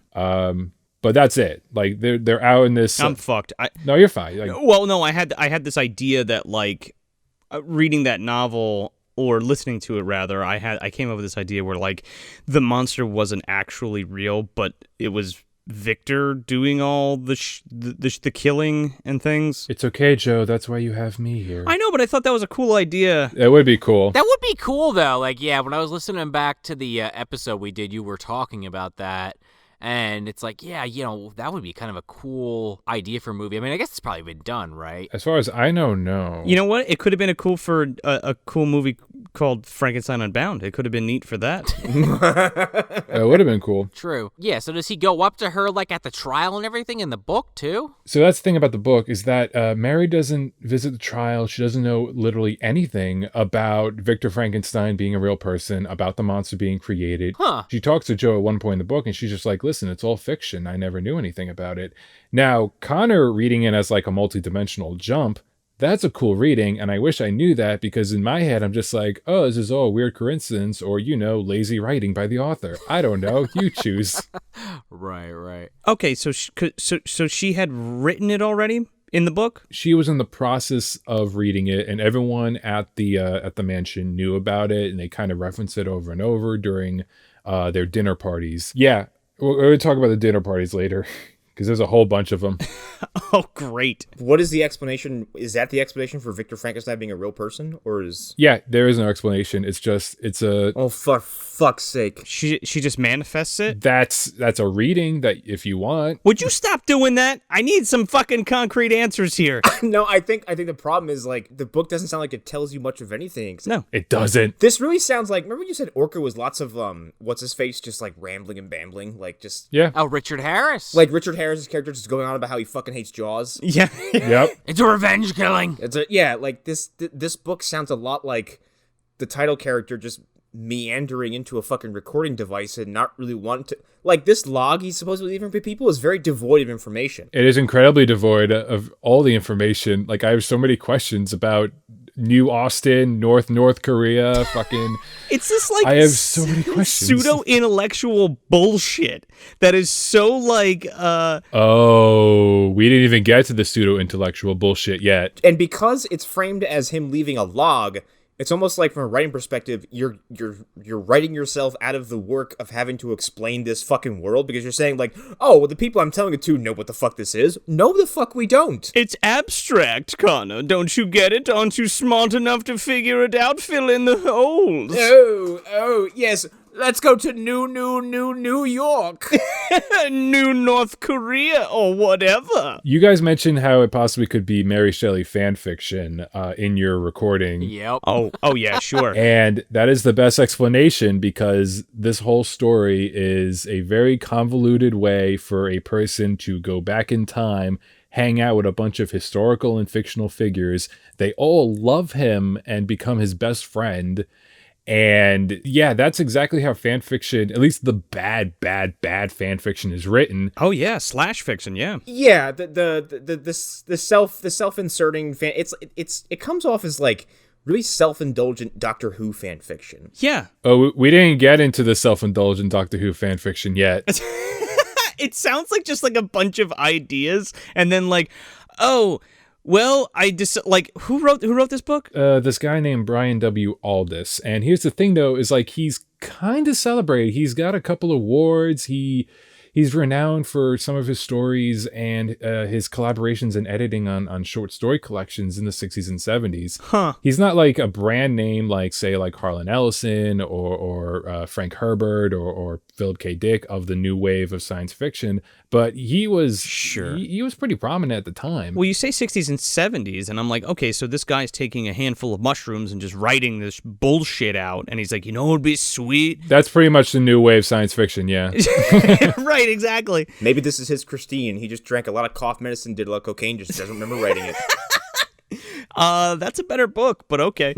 Speaker 2: But that's it. Like they're out in this.
Speaker 1: I'm fucked.
Speaker 2: No, you're fine. Like,
Speaker 1: Well, no, I had this idea that like reading that novel or listening to it rather, I came up with this idea where like the monster wasn't actually real, but it was Victor doing all the killing and things.
Speaker 2: it's okay, Joe. That's why you have me here.
Speaker 1: I know, but I thought that was a cool idea.
Speaker 2: It would be cool.
Speaker 3: That would be cool, though. Like, yeah, when I was listening back to the episode we did, you were talking about that. And it's like, yeah, that would be kind of a cool idea for a movie. I mean, I guess it's probably been done, right?
Speaker 2: As far as I know, no.
Speaker 1: You know what? It could have been a cool movie called Frankenstein Unbound. It could have been neat for that.
Speaker 2: It would have been cool.
Speaker 3: True. Yeah, so does he go up to her, like, at the trial and everything in the book, too?
Speaker 2: So that's the thing about the book is that Mary doesn't visit the trial. She doesn't know literally anything about Victor Frankenstein being a real person, about the monster being created.
Speaker 3: Huh.
Speaker 2: She talks to Joe at one point in the book, and she's just like, listen, it's all fiction. I never knew anything about it. Now, Connor reading it as like a multi-dimensional jump, that's a cool reading, and I wish I knew that because in my head, I'm just like, oh, this is all a weird coincidence or, lazy writing by the author. I don't know. You choose.
Speaker 3: Right.
Speaker 1: Okay, so she had written it already in the book?
Speaker 2: She was in the process of reading it, and everyone at the mansion knew about it, and they kind of referenced it over and over during their dinner parties. Yeah, we're going to talk about the dinner parties later because there's a whole bunch of them.
Speaker 1: Oh, great.
Speaker 4: What is the explanation? Is that the explanation for Victor Frankenstein being a real person, or is?
Speaker 2: Yeah, there is no explanation. It's a.
Speaker 4: Oh, for fuck's sake!
Speaker 1: She just manifests it?
Speaker 2: That's a reading that if you want.
Speaker 1: Would you stop doing that? I need some fucking concrete answers here.
Speaker 4: No, I think the problem is like the book doesn't sound like it tells you much of anything.
Speaker 1: No.
Speaker 2: It doesn't.
Speaker 4: This really sounds like, remember when you said Orca was lots of what's his face, just like rambling and bambling, like just
Speaker 2: Yeah.
Speaker 3: Oh, Richard Harris.
Speaker 4: like Richard Harris's character just going on about how he fucking hates Jaws.
Speaker 1: Yeah.
Speaker 2: Yep.
Speaker 3: It's a revenge killing.
Speaker 4: Like this book sounds a lot like the title character just meandering into a fucking recording device and not really wanting to, like, this log he's supposedly leaving for people is very devoid of information.
Speaker 2: It is incredibly devoid of all the information. Like, I have so many questions about New Austin, North Korea, fucking.
Speaker 1: It's just like
Speaker 2: I have so many questions.
Speaker 1: Pseudo-intellectual bullshit that is so like,
Speaker 2: Oh, we didn't even get to the pseudo-intellectual bullshit yet.
Speaker 4: And because it's framed as him leaving a log, it's almost like from a writing perspective, you're writing yourself out of the work of having to explain this fucking world, because you're saying like, oh, well, the people I'm telling it to know what the fuck this is. No, the fuck we don't.
Speaker 1: it's abstract, Connor. Don't you get it? Aren't you smart enough to figure it out? Fill in the holes.
Speaker 4: Oh, yes. Let's go to New York.
Speaker 1: New North Korea or whatever.
Speaker 2: You guys mentioned how it possibly could be Mary Shelley fan fiction in your recording.
Speaker 3: Yep.
Speaker 1: Oh yeah, sure.
Speaker 2: And that is the best explanation, because this whole story is a very convoluted way for a person to go back in time, hang out with a bunch of historical and fictional figures. They all love him and become his best friend. And yeah, that's exactly how fan fiction, at least the bad fan fiction, is written.
Speaker 1: Oh yeah, slash fiction, yeah.
Speaker 4: Yeah, the self-inserting fan. It comes off as like really self-indulgent Doctor Who fan fiction.
Speaker 1: Yeah.
Speaker 2: Oh, we didn't get into the self-indulgent Doctor Who fan fiction yet.
Speaker 1: It sounds like just like a bunch of ideas and then like, oh, well, I just like who wrote this book?
Speaker 2: This guy named Brian W. Aldiss. And here's the thing though, is like he's kind of celebrated. He's got a couple awards. He's renowned for some of his stories and his collaborations and editing on short story collections in the 60s and 70s.
Speaker 1: Huh.
Speaker 2: He's not like a brand name like, say, like Harlan Ellison or Frank Herbert or Philip K. Dick of the new wave of science fiction, but he was he was pretty prominent at the time.
Speaker 1: Well, you say 60s and 70s, and I'm like, okay, so this guy's taking a handful of mushrooms and just writing this bullshit out, and he's like, you know what would be sweet?
Speaker 2: That's pretty much the new wave science fiction, yeah.
Speaker 1: Right, exactly.
Speaker 4: Maybe this is his Christine. He just drank a lot of cough medicine, did a lot of cocaine, just doesn't remember writing it.
Speaker 1: That's a better book, but okay.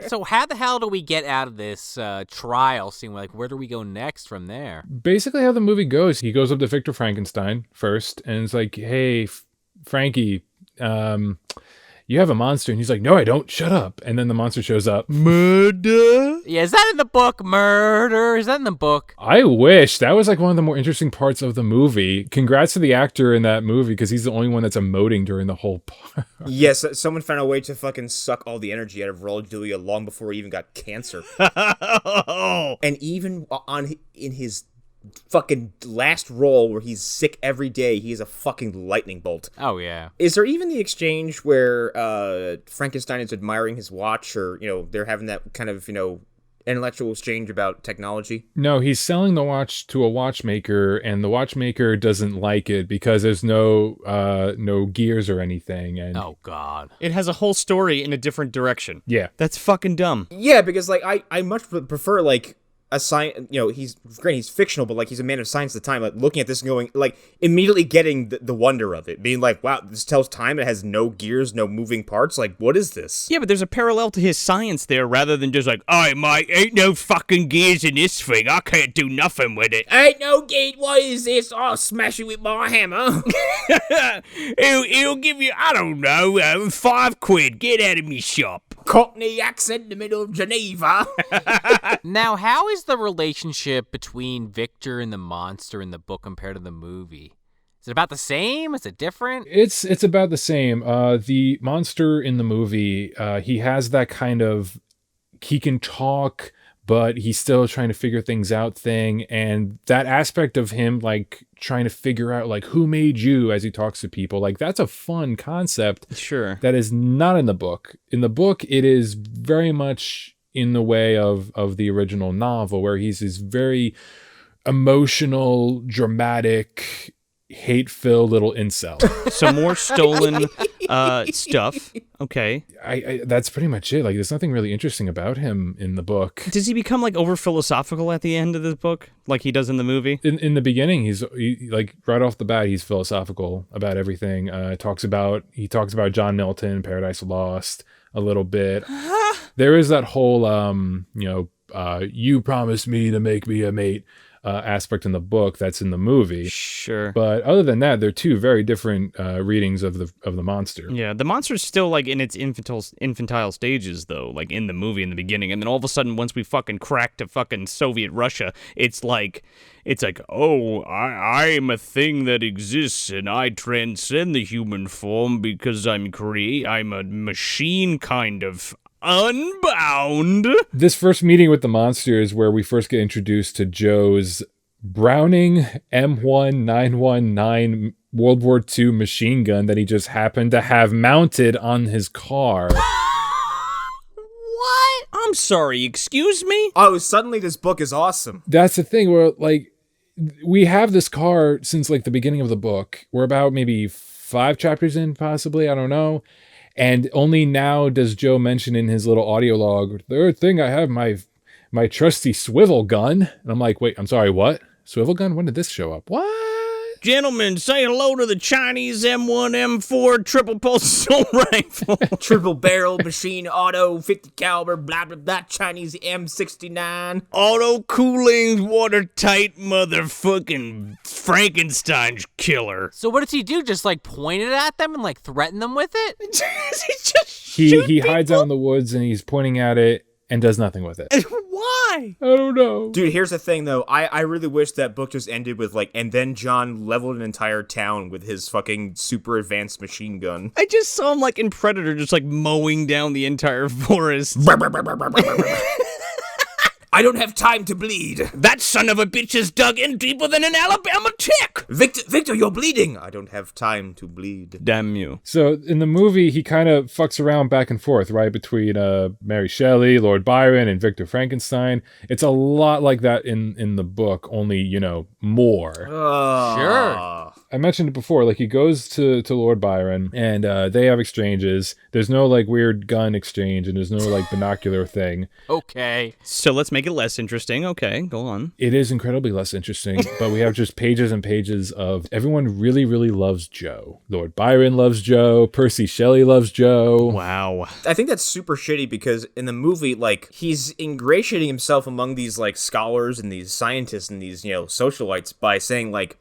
Speaker 3: So how the hell do we get out of this trial scene? Like, where do we go next from there?
Speaker 2: Basically how the movie goes, he goes up to Victor Frankenstein first and is like, hey, Frankie, you have a monster. And he's like, no, I don't. Shut up. And then the monster shows up.
Speaker 1: Murder?
Speaker 3: Yeah, is that in the book? Murder? Is that in the book?
Speaker 2: I wish. That was like one of the more interesting parts of the movie. Congrats to the actor in that movie because he's the only one that's emoting during the whole part.
Speaker 4: Yes, someone found a way to fucking suck all the energy out of Raul Julia long before he even got cancer. And even in his fucking last role where he's sick every day, he is a fucking lightning bolt.
Speaker 3: Oh, yeah.
Speaker 4: Is there even the exchange where Frankenstein is admiring his watch, or, they're having that kind of, intellectual exchange about technology?
Speaker 2: No, he's selling the watch to a watchmaker, and the watchmaker doesn't like it because there's no gears or anything. And
Speaker 3: Oh, God.
Speaker 1: It has a whole story in a different direction.
Speaker 2: yeah.
Speaker 1: That's fucking dumb.
Speaker 4: Yeah, because, I much prefer, a science, he's fictional, but he's a man of science at the time, looking at this and going, immediately getting the wonder of it, being like, wow, this tells time, it has no gears, no moving parts, what is this?
Speaker 1: Yeah, but there's a parallel to his science there rather than just "Hey, mate, ain't no fucking gears in this thing. I can't do nothing with it."
Speaker 4: Ain't no gate, what is this? I'll smash it with my hammer.
Speaker 1: He'll give you, I don't know, £5. Get out of me shop.
Speaker 4: Cockney accent in the middle of Geneva.
Speaker 3: Now, how is the relationship between Victor and the monster in the book compared to the movie? Is it about the same? Is it different?
Speaker 2: It's about the same. The monster in the movie, he has that kind of, he can talk, but he's still trying to figure things out thing. And that aspect of him, trying to figure out, who made you as he talks to people, that's a fun concept.
Speaker 1: Sure.
Speaker 2: That is not in the book. In the book, it is very much in the way of the original novel, where he's this very emotional, dramatic, hate-filled little incel.
Speaker 1: Some more stolen stuff. Okay.
Speaker 2: I that's pretty much it. There's nothing really interesting about him in the book.
Speaker 1: Does he become over philosophical at the end of the book, like he does in the movie?
Speaker 2: In the beginning, he's right off the bat, he's philosophical about everything. He talks about John Milton, Paradise Lost, a little bit. There is that whole you promised me to make me a mate aspect in the book that's in the movie.
Speaker 1: Sure.
Speaker 2: But other than that, they're two very different readings of the monster.
Speaker 1: Yeah, the monster's still in its infantile stages though, in the movie in the beginning, and then all of a sudden once we fucking crack to fucking Soviet Russia, it's like, oh, I'm a thing that exists and I transcend the human form because I'm a machine kind of. Unbound.
Speaker 2: This first meeting with the monster is where we first get introduced to Joe's Browning M1919 World War II machine gun that he just happened to have mounted on his car.
Speaker 1: What? I'm sorry, excuse me?
Speaker 4: Oh, suddenly this book is awesome.
Speaker 2: That's the thing where we have this car since the beginning of the book. We're about maybe 5 chapters in, possibly, I don't know. And only now does Joe mention in his little audio log, third thing, I have my trusty swivel gun. And I'm like, wait, I'm sorry, what? Swivel gun? When did this show up? What?
Speaker 1: Gentlemen, say hello to the Chinese M1, M4 triple pulse assault rifle.
Speaker 4: Triple barrel machine auto 50 caliber blah blah blah Chinese M69.
Speaker 1: Auto cooling watertight motherfucking Frankenstein killer.
Speaker 3: So what does he do? Just point it at them and threaten them with it?
Speaker 2: He hides out in the woods and he's pointing at it and does nothing with it.
Speaker 1: Why?
Speaker 2: I don't know.
Speaker 4: Dude, here's the thing though. I really wish that book just ended with and then John leveled an entire town with his fucking super advanced machine gun.
Speaker 1: I just saw him in Predator just mowing down the entire forest.
Speaker 5: I don't have time to bleed.
Speaker 1: That son of a bitch is dug in deeper than an Alabama tick.
Speaker 5: Victor, you're bleeding.
Speaker 4: I don't have time to bleed.
Speaker 1: Damn you.
Speaker 2: So in the movie, he kind of fucks around back and forth, right? Between Mary Shelley, Lord Byron, and Victor Frankenstein. It's a lot like that in the book, only, more.
Speaker 3: Sure.
Speaker 2: I mentioned it before, like he goes to Lord Byron and they have exchanges. There's no like weird gun exchange and there's no like binocular thing.
Speaker 3: Okay.
Speaker 1: So let's make it less interesting. Okay, go on.
Speaker 2: It is incredibly less interesting, but we have just pages and pages of everyone really, really loves Joe. Lord Byron loves Joe. Percy Shelley loves Joe.
Speaker 1: Wow.
Speaker 4: I think that's super shitty because in the movie, like, he's ingratiating himself among these, like, scholars and these scientists and these, socialites by saying, like,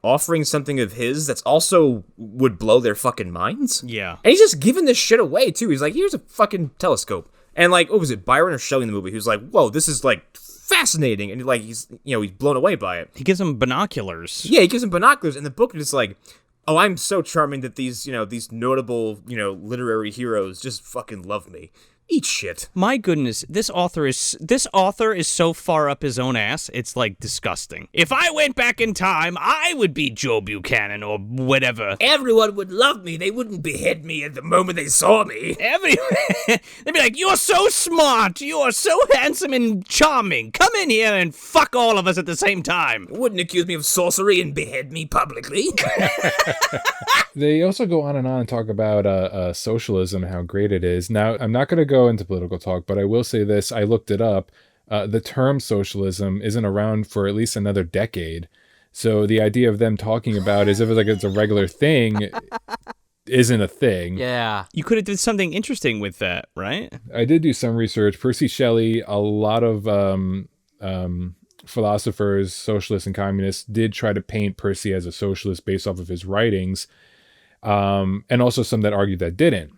Speaker 4: offering something of his that's also would blow their fucking minds.
Speaker 1: Yeah.
Speaker 4: And he's just giving this shit away, too. He's like, here's a fucking telescope. And, like, what was it, Byron or Shelley in the movie? Who's like, whoa, this is, like, fascinating. And, like, he's blown away by it.
Speaker 1: He gives him binoculars.
Speaker 4: Yeah, he gives him binoculars. And the book is like, oh, I'm so charming that these notable, literary heroes just fucking love me. Eat shit.
Speaker 1: My goodness, this author is so far up his own ass, it's like disgusting. If I went back in time, I would be Joe Buchanan or whatever.
Speaker 5: Everyone would love me. They wouldn't behead me at the moment they saw me.
Speaker 1: They'd be like, you're so smart, you're so handsome and charming. Come in here and fuck all of us at the same time.
Speaker 5: Wouldn't accuse me of sorcery and behead me publicly.
Speaker 2: They also go on and talk about socialism and how great it is. Now, I'm not going to go into political talk, but I will say this. I looked it up. The term socialism isn't around for at least another decade. So the idea of them talking about as if it's a regular thing isn't a thing.
Speaker 3: Yeah.
Speaker 1: You could have did something interesting with that, right?
Speaker 2: I did do some research. Percy Shelley, a lot of philosophers, socialists and communists, did try to paint Percy as a socialist based off of his writings. And also some that argued that didn't.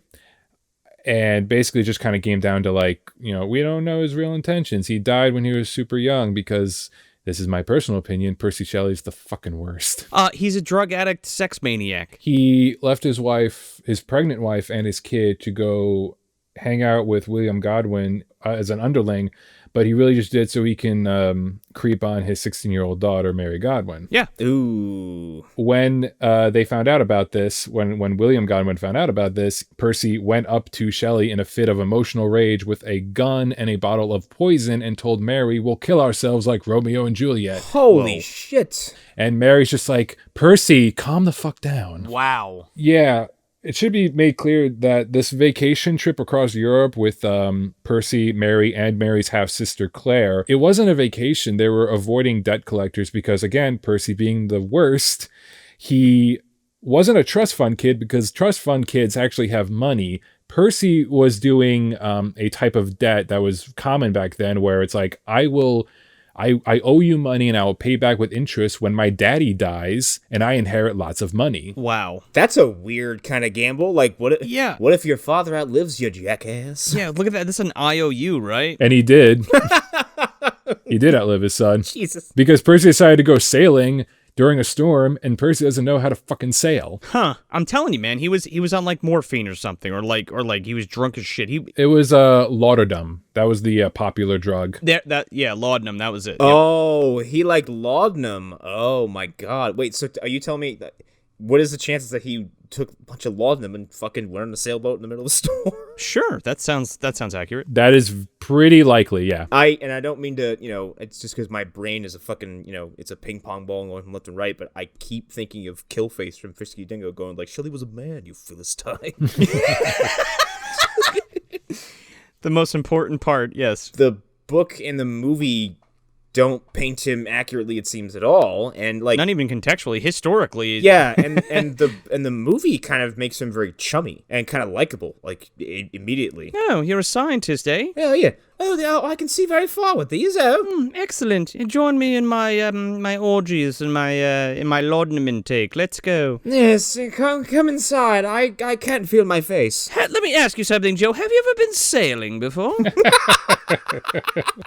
Speaker 2: And basically just kind of came down to like, we don't know his real intentions. He died when he was super young because, this is my personal opinion, Percy Shelley's the fucking worst.
Speaker 1: He's a drug addict, sex maniac.
Speaker 2: He left his wife, his pregnant wife, and his kid to go hang out with William Godwin as an underling, but he really just did so he can creep on his 16-year-old daughter, Mary Godwin.
Speaker 1: Yeah.
Speaker 4: Ooh.
Speaker 2: When they found out about this, when William Godwin found out about this, Percy went up to Shelley in a fit of emotional rage with a gun and a bottle of poison and told Mary, we'll kill ourselves like Romeo and Juliet.
Speaker 4: Holy shit.
Speaker 2: And Mary's just like, Percy, calm the fuck down.
Speaker 3: Wow.
Speaker 2: Yeah. It should be made clear that this vacation trip across Europe with Percy, Mary, and Mary's half-sister Claire, it wasn't a vacation. They were avoiding debt collectors because, again, Percy being the worst, he wasn't a trust fund kid because trust fund kids actually have money. Percy was doing a type of debt that was common back then where it's like, I owe you money and I will pay back with interest when my daddy dies and I inherit lots of money.
Speaker 1: Wow.
Speaker 4: That's a weird kind of gamble. Like, what if your father outlives you, jackass?
Speaker 1: Yeah, look at that. This is an IOU, right?
Speaker 2: And he did. He did outlive his son.
Speaker 4: Jesus.
Speaker 2: Because Percy decided to go sailing during a storm, and Percy doesn't know how to fucking sail.
Speaker 1: Huh. I'm telling you, man, he was on like morphine or something, or like he was drunk as shit.
Speaker 2: It was lauderdom. That was the popular drug.
Speaker 1: Laudanum, that was it.
Speaker 4: Oh, he liked laudanum. Oh my god. Wait, so are you telling me that what is the chances that he took a bunch of laudanum and fucking went on a sailboat in the middle of a storm?
Speaker 1: Sure, that sounds accurate.
Speaker 2: That is pretty likely, yeah.
Speaker 4: I don't mean to, it's just because my brain is a fucking, it's a ping pong ball going from left and right, but I keep thinking of Killface from Frisky Dingo going like, Shelley was a man, you Philistine.
Speaker 1: The most important part, yes.
Speaker 4: The book and the movie don't paint him accurately, it seems, at all, and like
Speaker 1: not even contextually, historically.
Speaker 4: Yeah, and the movie kind of makes him very chummy and kind of likable, like immediately.
Speaker 1: Oh, you're a scientist, eh?
Speaker 4: Yeah. Oh, I can see very far with these. Oh,
Speaker 1: excellent. Join me in my my orgies and my laudanum intake. Let's go.
Speaker 4: Yes, come inside. I can't feel my face.
Speaker 1: Let me ask you something, Joe. Have you ever been sailing before?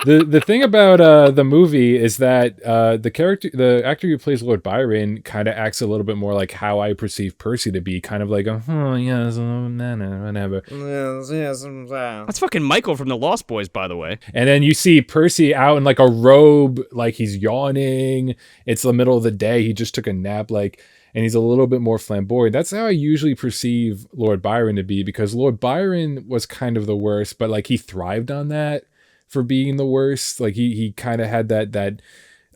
Speaker 2: The thing about the movie is that the actor who plays Lord Byron kind of acts a little bit more like how I perceive Percy to be, kind of like yes, whatever.
Speaker 4: Yes.
Speaker 1: That's fucking Michael from the Lost Boys, by the way.
Speaker 2: And then you see Percy out in like a robe, like he's yawning. It's the middle of the day. He just took a nap, and he's a little bit more flamboyant. That's how I usually perceive Lord Byron to be, because Lord Byron was kind of the worst, but like he thrived on that for being the worst. Like he kind of had that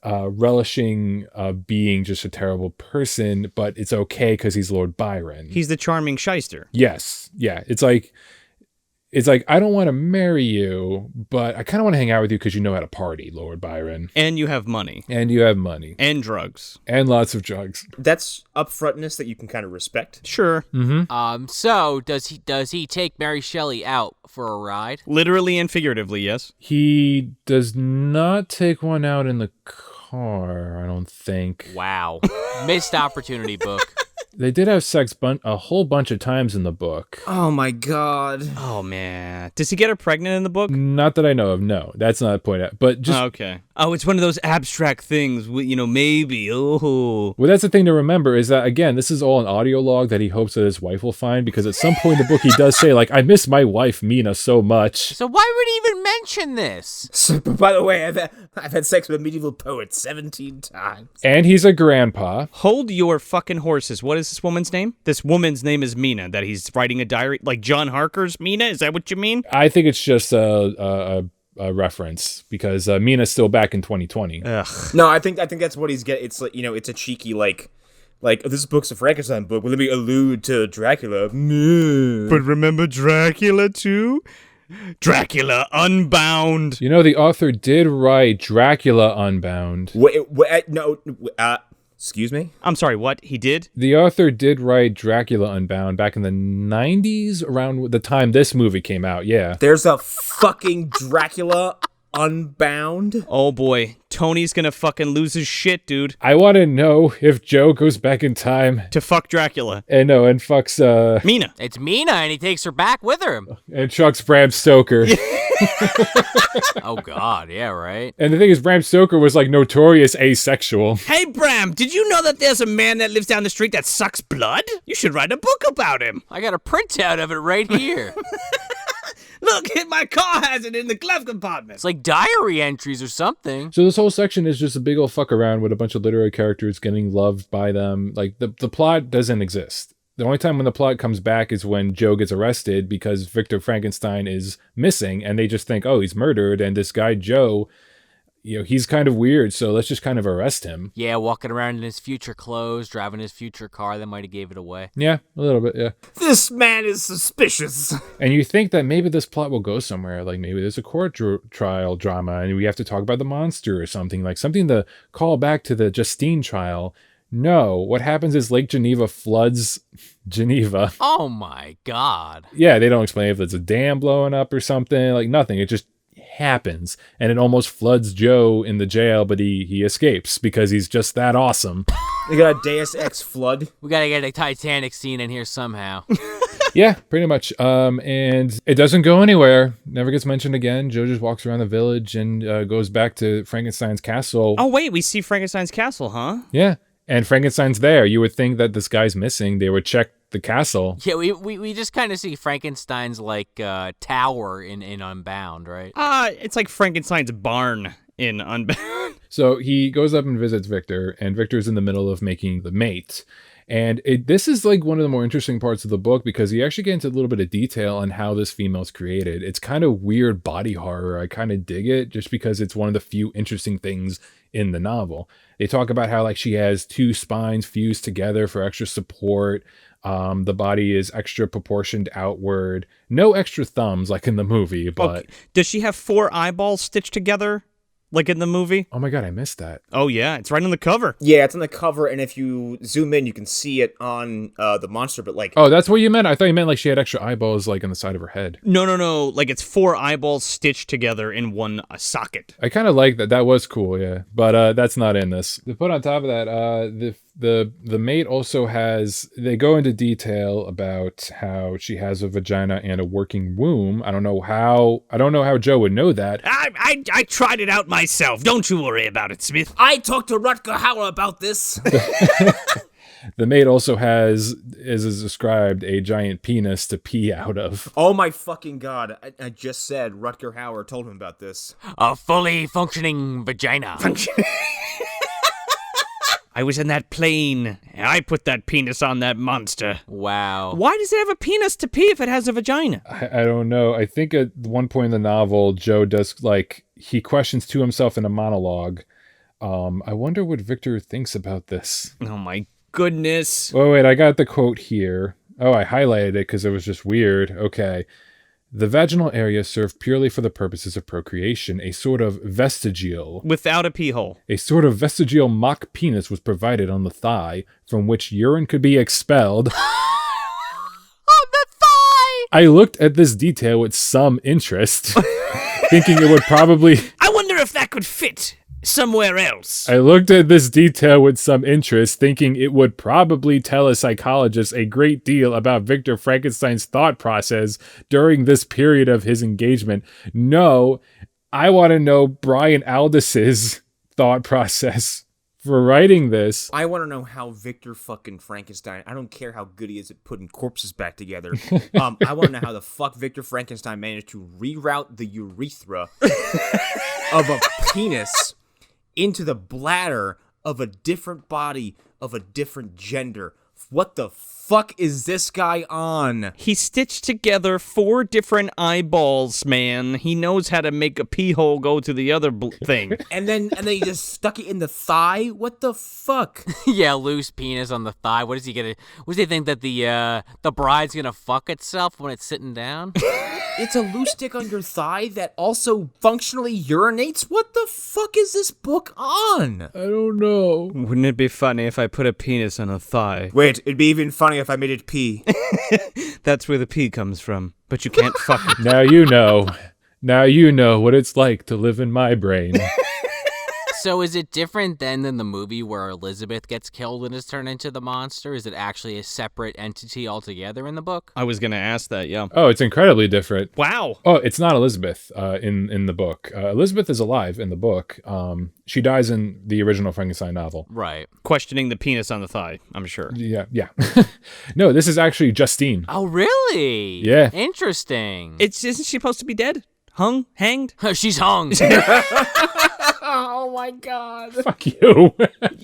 Speaker 2: relishing being just a terrible person, but it's okay because he's Lord Byron.
Speaker 1: He's the charming shyster.
Speaker 2: Yes. Yeah. It's like, I don't want to marry you, but I kind of want to hang out with you because you know how to party, Lord Byron.
Speaker 1: And you have money.
Speaker 2: And you have money.
Speaker 1: And drugs.
Speaker 2: And lots of drugs.
Speaker 4: That's upfrontness that you can kind of respect.
Speaker 1: Sure.
Speaker 2: Mm-hmm.
Speaker 3: So does he take Mary Shelley out for a ride?
Speaker 1: Literally and figuratively, yes.
Speaker 2: He does not take one out in the car, I don't think.
Speaker 3: Wow. Missed opportunity, book.
Speaker 2: They did have sex a whole bunch of times in the book.
Speaker 4: Oh my god.
Speaker 1: Oh, man. Does he get her pregnant in the book?
Speaker 2: Not that I know of, no. That's not the point. But just...
Speaker 1: Okay. Oh, it's one of those abstract things, maybe. Oh.
Speaker 2: Well, that's the thing to remember is that, again, this is all an audio log that he hopes that his wife will find, because at some point in the book he does say, like, I miss my wife, Mina, so much.
Speaker 3: So why would he even mention this?
Speaker 4: So, by the way, I've had sex with a medieval poet 17 times.
Speaker 2: And he's a grandpa.
Speaker 1: Hold your fucking horses. What is this woman's name? This woman's name is Mina, that he's writing a diary. Like John Harker's Mina? Is that what you mean?
Speaker 2: I think it's just a reference, because Mina's still back in 2020.
Speaker 1: Ugh.
Speaker 4: No, I think that's what he's getting. It's like, it's a cheeky like this book's a Frankenstein book. Well, let me allude to Dracula.
Speaker 1: But remember Dracula too? Dracula Unbound.
Speaker 2: You know, the author did write Dracula Unbound.
Speaker 4: Excuse me?
Speaker 1: I'm sorry, what? He did?
Speaker 2: The author did write Dracula Unbound back in the 90s, around the time this movie came out, yeah.
Speaker 4: There's a fucking Dracula Unbound?
Speaker 1: Oh boy, Tony's gonna fucking lose his shit, dude.
Speaker 2: I want to know if Joe goes back in time
Speaker 1: To fuck Dracula.
Speaker 2: and fucks
Speaker 1: Mina.
Speaker 3: It's Mina, and he takes her back with him.
Speaker 2: and chucks Bram Stoker.
Speaker 3: Oh, God. Yeah, right.
Speaker 2: And the thing is, Bram Stoker was like notorious asexual.
Speaker 1: Hey, Bram, did you know that there's a man that lives down the street that sucks blood? You should write a book about him.
Speaker 3: I got a printout of it right here.
Speaker 1: Look, my car has it in the glove compartment.
Speaker 3: It's like diary entries or something.
Speaker 2: So this whole section is just a big old fuck around with a bunch of literary characters getting loved by them. Like, the plot doesn't exist. The only time when the plot comes back is when Joe gets arrested because Victor Frankenstein is missing, and they just think, oh, he's murdered, and this guy Joe, he's kind of weird, so let's just kind of arrest him.
Speaker 3: Yeah, walking around in his future clothes, driving his future car, that might have gave it away.
Speaker 2: Yeah, a little bit, yeah.
Speaker 4: This man is suspicious.
Speaker 2: And you think that maybe this plot will go somewhere, like maybe there's a court trial drama, and we have to talk about the monster or something, like something to call back to the Justine trial. No, what happens is Lake Geneva floods Geneva.
Speaker 3: Oh, my God.
Speaker 2: Yeah, they don't explain if it's a dam blowing up or something, like nothing. It just happens, and it almost floods Joe in the jail, but he escapes because he's just that awesome.
Speaker 4: They got a Deus Ex flood.
Speaker 3: We got to get a Titanic scene in here somehow.
Speaker 2: Yeah, pretty much. And it doesn't go anywhere. Never gets mentioned again. Joe just walks around the village and goes back to Frankenstein's castle.
Speaker 1: Oh, wait, we see Frankenstein's castle, huh?
Speaker 2: Yeah. And Frankenstein's there. You would think that this guy's missing. They would check the castle.
Speaker 3: Yeah, we just kind of see Frankenstein's tower in Unbound, right?
Speaker 1: It's like Frankenstein's barn in Unbound.
Speaker 2: So he goes up and visits Victor, and Victor's in the middle of making the mate. And this is like one of the more interesting parts of the book, because he actually gets into a little bit of detail on how this female's created. It's kind of weird body horror. I kind of dig it just because it's one of the few interesting things in the novel. They talk about how she has two spines fused together for extra support. The body is extra proportioned outward. No extra thumbs like in the movie, but...
Speaker 1: Okay. Does she have 4 eyeballs stitched together like in the movie?
Speaker 2: Oh my God, I missed that.
Speaker 1: Oh yeah, it's right on the cover.
Speaker 4: Yeah, it's on the cover, and if you zoom in, you can see it on the monster, but
Speaker 2: Oh, that's what you meant? I thought you meant she had extra eyeballs on the side of her head.
Speaker 1: No. It's 4 eyeballs stitched together in one socket.
Speaker 2: I kind of like that. That was cool, yeah. But that's not in this. To put on top of that, the mate also has... They go into detail about how she has a vagina and a working womb. I don't know how Joe would know that.
Speaker 1: I tried it out myself. Don't you worry about it, Smith.
Speaker 5: I talked to Rutger Hauer about this.
Speaker 2: The mate also has, as is described, a giant penis to pee out of.
Speaker 4: oh my fucking god, I just said Rutger Hauer told him about this.
Speaker 3: A fully functioning vagina.
Speaker 1: I was in that plane, and I put that penis on that monster.
Speaker 3: Wow.
Speaker 1: Why does it have a penis to pee if it has a vagina?
Speaker 2: I don't know. I think at one point in the novel, Joe does, he questions to himself in a monologue I wonder what Victor thinks about this.
Speaker 1: Oh my goodness.
Speaker 2: Oh, wait, I got the quote here. Oh, I highlighted it because it was just weird. Okay. The vaginal area served purely for the purposes of procreation, a sort of vestigial mock penis was provided on the thigh, from which urine could be expelled.
Speaker 3: On the thigh!
Speaker 2: I looked at this detail with some interest, thinking it would probably...
Speaker 5: I wonder if that could fit somewhere else.
Speaker 2: I looked at this detail with some interest, thinking it would probably tell a psychologist a great deal about Victor Frankenstein's thought process during this period of his engagement. No, I want to know Brian Aldiss's thought process for writing this.
Speaker 4: I want to know how Victor fucking Frankenstein, I don't care how good he is at putting corpses back together. I want to know how the fuck Victor Frankenstein managed to reroute the urethra of a penis into the bladder of a different body of a different gender. What the fuck is this guy on?
Speaker 1: He stitched together 4 different eyeballs, man. He knows how to make a pee hole go to the other thing.
Speaker 4: And then he just stuck it in the thigh? What the fuck?
Speaker 3: Yeah, loose penis on the thigh. What is he gonna? What does he think that the bride's gonna fuck itself when it's sitting down?
Speaker 4: It's a loose stick on your thigh that also functionally urinates? What the fuck is this book on?
Speaker 2: I don't know.
Speaker 1: Wouldn't it be funny if I put a penis on a thigh?
Speaker 4: Wait, it'd be even funny if I made it pee.
Speaker 1: That's where the pee comes from. But you can't fuck it.
Speaker 2: Now you know. Now you know what it's like to live in my brain.
Speaker 3: So is it different then than the movie where Elizabeth gets killed and is turned into the monster? Is it actually a separate entity altogether in the book?
Speaker 1: I was going to ask that, yeah.
Speaker 2: Oh, it's incredibly different.
Speaker 1: Wow.
Speaker 2: Oh, it's not Elizabeth in the book. Elizabeth is alive in the book. She dies in the original Frankenstein novel.
Speaker 3: Right.
Speaker 1: Questioning the penis on the thigh, I'm sure.
Speaker 2: Yeah. No, this is actually Justine.
Speaker 3: Oh, really?
Speaker 2: Yeah.
Speaker 3: Interesting.
Speaker 1: Isn't she supposed to be dead? Hung? Hanged?
Speaker 3: She's hung.
Speaker 4: Oh my god.
Speaker 2: Fuck you.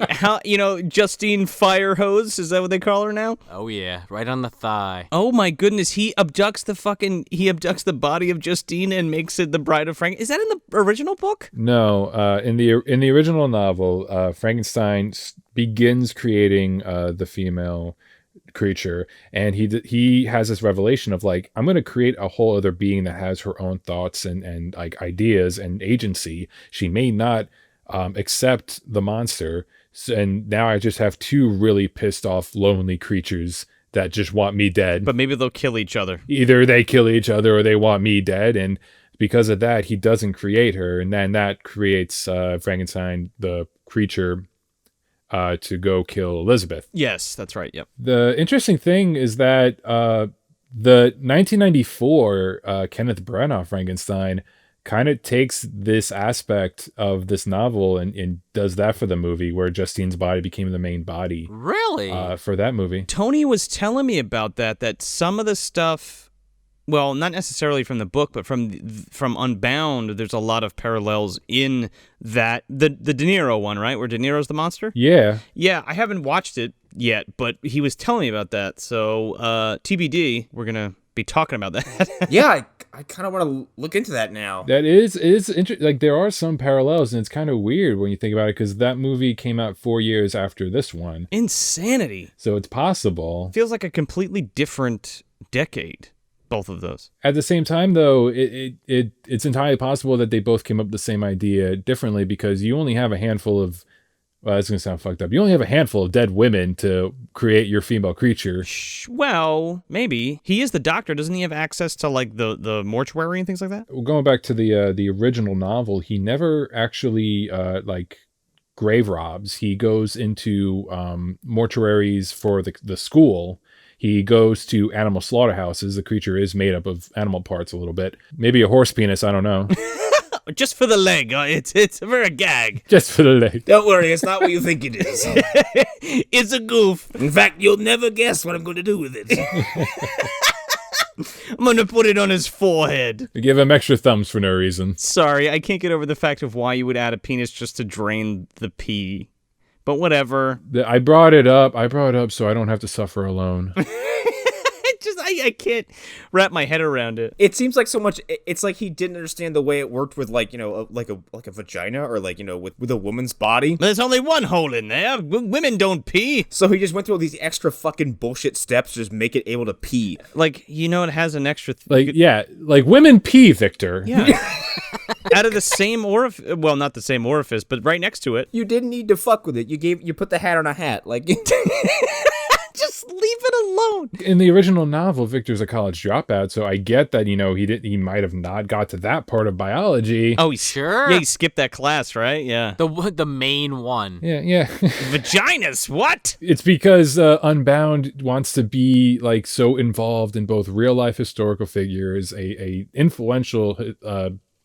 Speaker 1: How, Justine Firehose, is that what they call her now?
Speaker 3: Oh yeah, right on the thigh.
Speaker 1: Oh my goodness, he abducts the body of Justine and makes it the bride of Frank. Is that in the original book?
Speaker 2: No, in the original novel, Frankenstein begins creating the female creature, and he has this revelation of like, I'm going to create a whole other being that has her own thoughts and like ideas and agency. She may not accept the monster, and now I just have 2 really pissed off lonely creatures that just want me dead.
Speaker 1: But maybe they'll kill each other.
Speaker 2: Either they kill each other or they want me dead, and because of that he doesn't create her, and then that creates Frankenstein the creature to go kill Elizabeth.
Speaker 1: Yes, that's right. Yep.
Speaker 2: The interesting thing is that the 1994 Kenneth Branagh Frankenstein kind of takes this aspect of this novel and does that for the movie, where Justine's body became the main body.
Speaker 3: Really?
Speaker 2: For that movie.
Speaker 1: Tony was telling me about that some of the stuff, well, not necessarily from the book, but from Unbound, there's a lot of parallels in that. The De Niro one, right? Where De Niro's the monster?
Speaker 2: Yeah.
Speaker 1: Yeah, I haven't watched it yet, but he was telling me about that. So, TBD, we're going to be talking about that.
Speaker 4: Yeah, I kind of want to look into that now.
Speaker 2: That is interesting. Like, there are some parallels, and it's kind of weird when you think about it, because that movie came out 4 years after this one.
Speaker 1: Insanity.
Speaker 2: So it's possible.
Speaker 1: Feels like a completely different decade. Both of those.
Speaker 2: At the same time, though, it's entirely possible that they both came up with the same idea differently, because you only have a handful of, well, that's going to sound fucked up. You only have a handful of dead women to create your female creature.
Speaker 1: Well, maybe. He is the doctor. Doesn't he have access to, like, the mortuary and things like that?
Speaker 2: Well, going back to the original novel, he never actually, grave robs. He goes into mortuaries for the school. He goes to animal slaughterhouses. The creature is made up of animal parts a little bit. Maybe a horse penis, I don't know.
Speaker 1: Just for the leg. It's for a gag.
Speaker 2: Just for the leg.
Speaker 5: Don't worry, it's not what you think it is.
Speaker 1: It's a goof.
Speaker 5: In fact, you'll never guess what I'm going to do with it.
Speaker 1: I'm going to put it on his forehead.
Speaker 2: We give him extra thumbs for no reason.
Speaker 1: Sorry, I can't get over the fact of why you would add a penis just to drain the pee. But whatever.
Speaker 2: I brought it up so I don't have to suffer alone.
Speaker 1: I I can't wrap my head around it.
Speaker 4: It seems like so much. It's like he didn't understand the way it worked with like like a vagina or like with a woman's body.
Speaker 1: There's only one hole in there. Women don't pee.
Speaker 4: So he just went through all these extra fucking bullshit steps to just make it able to pee.
Speaker 1: Like, it has an extra...
Speaker 2: like women pee, Victor.
Speaker 1: Yeah. Out of the same orifice. Well, not the same orifice, but right next to it.
Speaker 4: You didn't need to fuck with it. You put the hat on a hat. Like,
Speaker 1: just leave it alone.
Speaker 2: In the original novel, Victor's a college dropout, so I get that, he might have not got to that part of biology.
Speaker 1: Oh,
Speaker 3: Sure.
Speaker 1: Yeah, he skipped that class, right? Yeah.
Speaker 3: The main one.
Speaker 2: Yeah.
Speaker 1: Vaginas, what?
Speaker 2: It's because Unbound wants to be like so involved in both real life historical figures, a influential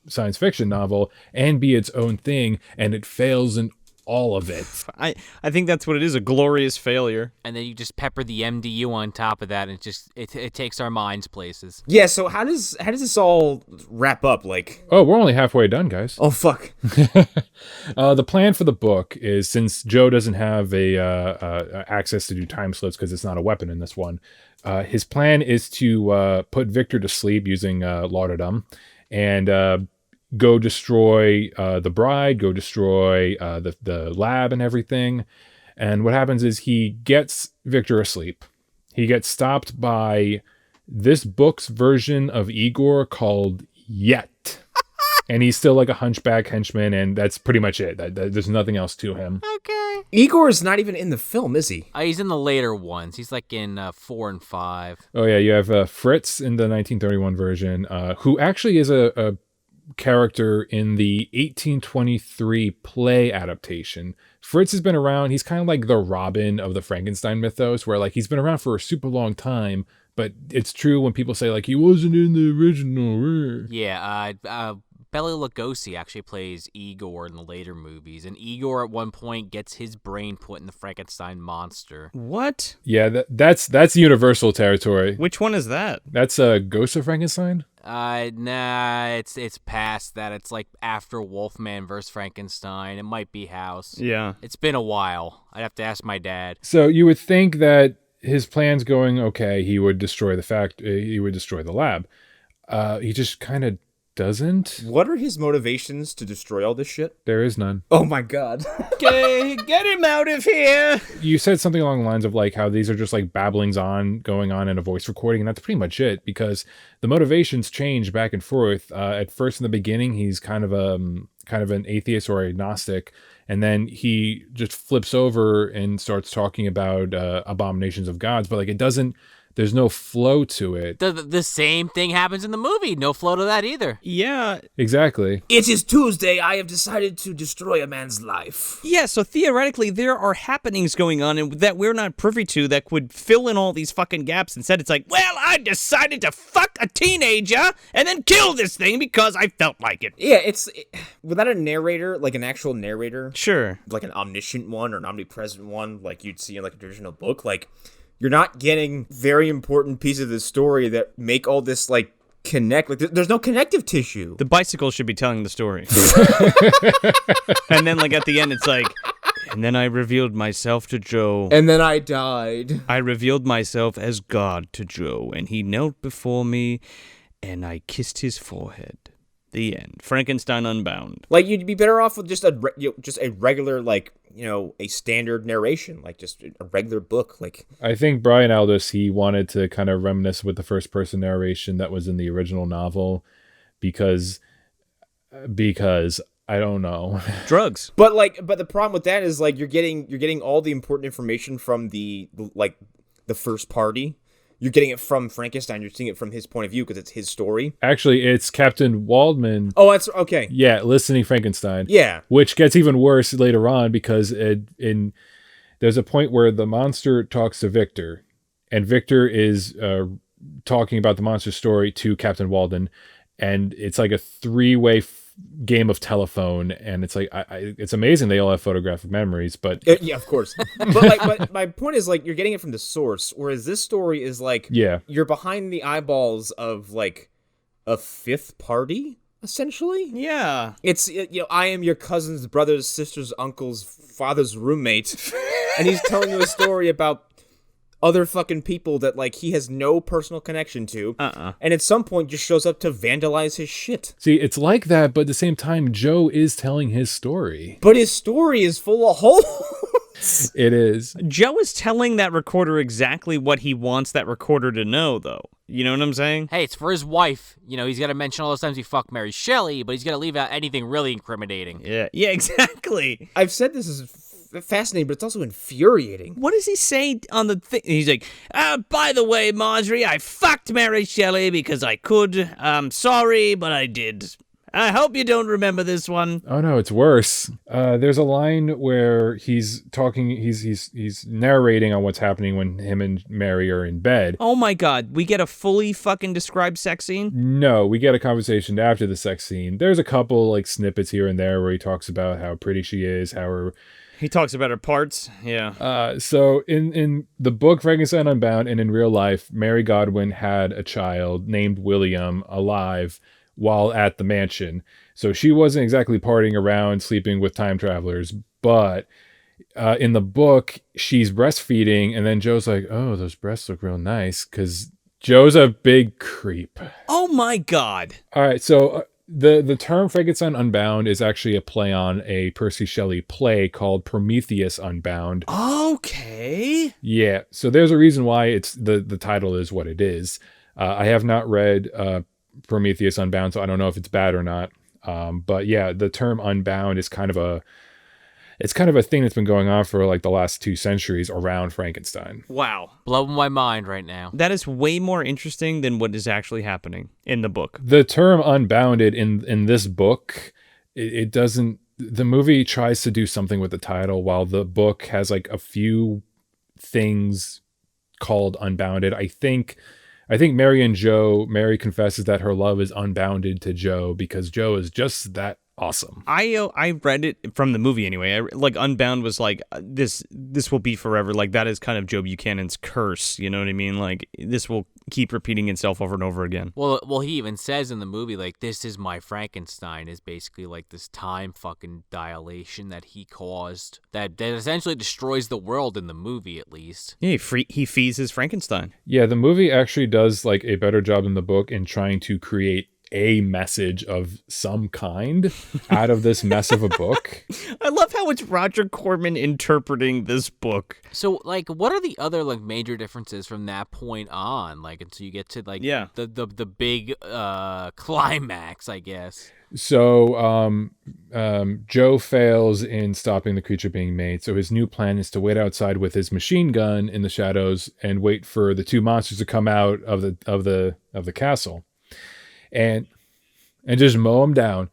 Speaker 2: science fiction novel, and be its own thing, and it fails in all of it.
Speaker 1: I think that's what it is, a glorious failure.
Speaker 3: And then you just pepper the MDU on top of that, and it takes our minds places.
Speaker 4: yeah. So how does this all wrap up? Like,
Speaker 2: Oh, we're only halfway done, guys.
Speaker 4: oh fuck.
Speaker 2: The plan for the book is, since Joe doesn't have a access to do time slips because it's not a weapon in this one, his plan is to put Victor to sleep using lauderdom, and go destroy the bride, go destroy the lab and everything. And what happens is he gets Victor asleep. He gets stopped by this book's version of Igor called Yet. And he's still like a hunchback henchman, and that's pretty much it. There's nothing else to him.
Speaker 3: Okay.
Speaker 4: Igor is not even in the film, is he?
Speaker 3: He's in the later ones. He's like in 4 and 5.
Speaker 2: Oh, yeah, you have Fritz in the 1931 version, who actually is a character in the 1823 play adaptation. Fritz has been around. He's kind of like the Robin of the Frankenstein mythos, where like he's been around for a super long time, but it's true when people say like he wasn't in the original.
Speaker 3: Yeah, Bela Lugosi actually plays Igor in the later movies, and Igor at one point gets his brain put in the Frankenstein monster.
Speaker 1: What?
Speaker 2: Yeah, that's universal territory.
Speaker 1: Which one is that?
Speaker 2: That's Ghost of Frankenstein?
Speaker 3: Nah, it's past that. It's like after Wolfman vs. Frankenstein. It might be House.
Speaker 1: Yeah.
Speaker 3: It's been a while. I'd have to ask my dad.
Speaker 2: So you would think that his plan's going okay. He would destroy he would destroy the lab. He just kind of doesn't.
Speaker 4: What are his motivations to destroy all this shit?
Speaker 2: There is none.
Speaker 4: Oh my god.
Speaker 1: Okay, get him out of here.
Speaker 2: You said something along the lines of like how these are just like babblings going on in a voice recording, and that's pretty much it, because the motivations change back and forth. At first, in the beginning, he's kind of an atheist or agnostic, and then he just flips over and starts talking about abominations of gods, but like it doesn't. There's no flow to it.
Speaker 3: The same thing happens in the movie. No flow to that either.
Speaker 1: Yeah.
Speaker 2: Exactly.
Speaker 5: It is Tuesday. I have decided to destroy a man's life.
Speaker 1: Yeah, so theoretically, there are happenings going on that we're not privy to that would fill in all these fucking gaps. Instead, it's like, well, I decided to fuck a teenager and then kill this thing because I felt like it.
Speaker 4: Yeah, without a narrator, like an actual narrator,
Speaker 1: Sure.
Speaker 4: like an omniscient one or an omnipresent one, like you'd see in like a traditional book, like you're not getting very important pieces of the story that make all this like connect. Like there's no connective tissue.
Speaker 1: The bicycle should be telling the story. And then like at the end, it's like, and then I revealed myself to Joe.
Speaker 4: And then I died.
Speaker 1: I revealed myself as God to Joe, and he knelt before me, and I kissed his forehead. The end. Frankenstein Unbound.
Speaker 4: Like you'd be better off with just a regular like a standard narration, like just a regular book. Like
Speaker 2: I think Brian Aldiss, he wanted to kind of reminisce with the first person narration that was in the original novel, because I don't know.
Speaker 1: Drugs.
Speaker 4: But the problem with that is like you're getting all the important information from the first party. You're getting it from Frankenstein. You're seeing it from his point of view because it's his story.
Speaker 2: Actually, it's Captain Waldman.
Speaker 4: Oh, that's okay.
Speaker 2: Yeah, listening Frankenstein.
Speaker 4: Yeah.
Speaker 2: Which gets even worse later on, because there's a point where the monster talks to Victor, and Victor is talking about the monster story to Captain Walden, and it's like a three-way game of telephone, and it's like it's amazing they all have photographic memories, but
Speaker 4: yeah, of course. but my point is like you're getting it from the source, whereas this story is like you're behind the eyeballs of like a fifth party essentially.
Speaker 1: Yeah.
Speaker 4: It's I am your cousin's brother's sister's uncle's father's roommate, and he's telling you a story about other fucking people that like he has no personal connection to, and at some point just shows up to vandalize his shit.
Speaker 2: See, it's like that, but at the same time, Joe is telling his story.
Speaker 4: But his story is full of holes.
Speaker 2: It is.
Speaker 1: Joe is telling that recorder exactly what he wants that recorder to know, though. You know what I'm saying?
Speaker 3: Hey, it's for his wife. You know, he's got to mention all those times he fucked Mary Shelley, but he's got to leave out anything really incriminating.
Speaker 1: Yeah, exactly.
Speaker 4: I've said this is fascinating, but it's also infuriating.
Speaker 1: What does he say on the thing? He's like, by the way, Marjorie, I fucked Mary Shelley because I could. I'm sorry, but I did. I hope you don't remember this one.
Speaker 2: Oh no, it's worse. There's a line where he's talking, he's narrating on what's happening when him and Mary are in bed.
Speaker 1: Oh my God, we get a fully fucking described sex scene?
Speaker 2: No, we get a conversation after the sex scene. There's a couple like snippets here and there where he talks about how pretty she is, how her...
Speaker 1: He talks about her parts, yeah.
Speaker 2: So in the book Frankenstein Unbound and in real life, Mary Godwin had a child named William alive while at the mansion. So she wasn't exactly partying around, sleeping with time travelers, but in the book, she's breastfeeding, and then Joe's like, oh, those breasts look real nice, because Joe's a big creep.
Speaker 1: Oh my God.
Speaker 2: All right, so the term Frankenstein Unbound is actually a play on a Percy Shelley play called Prometheus Unbound.
Speaker 1: Okay.
Speaker 2: Yeah, so there's a reason why it's the title is what it is. I have not read Prometheus Unbound, so I don't know if it's bad or not. But yeah, the term Unbound is kind of a thing that's been going on for like the last 2 centuries around Frankenstein.
Speaker 1: Wow.
Speaker 3: Blowing my mind right now.
Speaker 1: That is way more interesting than what is actually happening in the book.
Speaker 2: The term unbounded in this book, it doesn't, the movie tries to do something with the title while the book has like a few things called unbounded. I think Mary confesses that her love is unbounded to Joe because Joe is just that awesome.
Speaker 1: I read it from the movie anyway. Like Unbound was like this will be forever. Like that is kind of Joe Buchanan's curse. You know what I mean? Like this will keep repeating itself over and over again.
Speaker 3: Well, he even says in the movie like this is my Frankenstein is basically like this time fucking dilation that he caused that essentially destroys the world in the movie at least.
Speaker 1: Yeah, he feeds his Frankenstein.
Speaker 2: Yeah, the movie actually does like a better job than the book in trying to create a message of some kind out of this mess of a book.
Speaker 1: I love how it's Roger Corman interpreting this book.
Speaker 3: So, like, what are the other like major differences from that point on? Like, until you get to like the big climax, I guess.
Speaker 2: So, Joe fails in stopping the creature being made. So his new plan is to wait outside with his machine gun in the shadows and wait for the 2 monsters to come out of the castle. And just mow them down.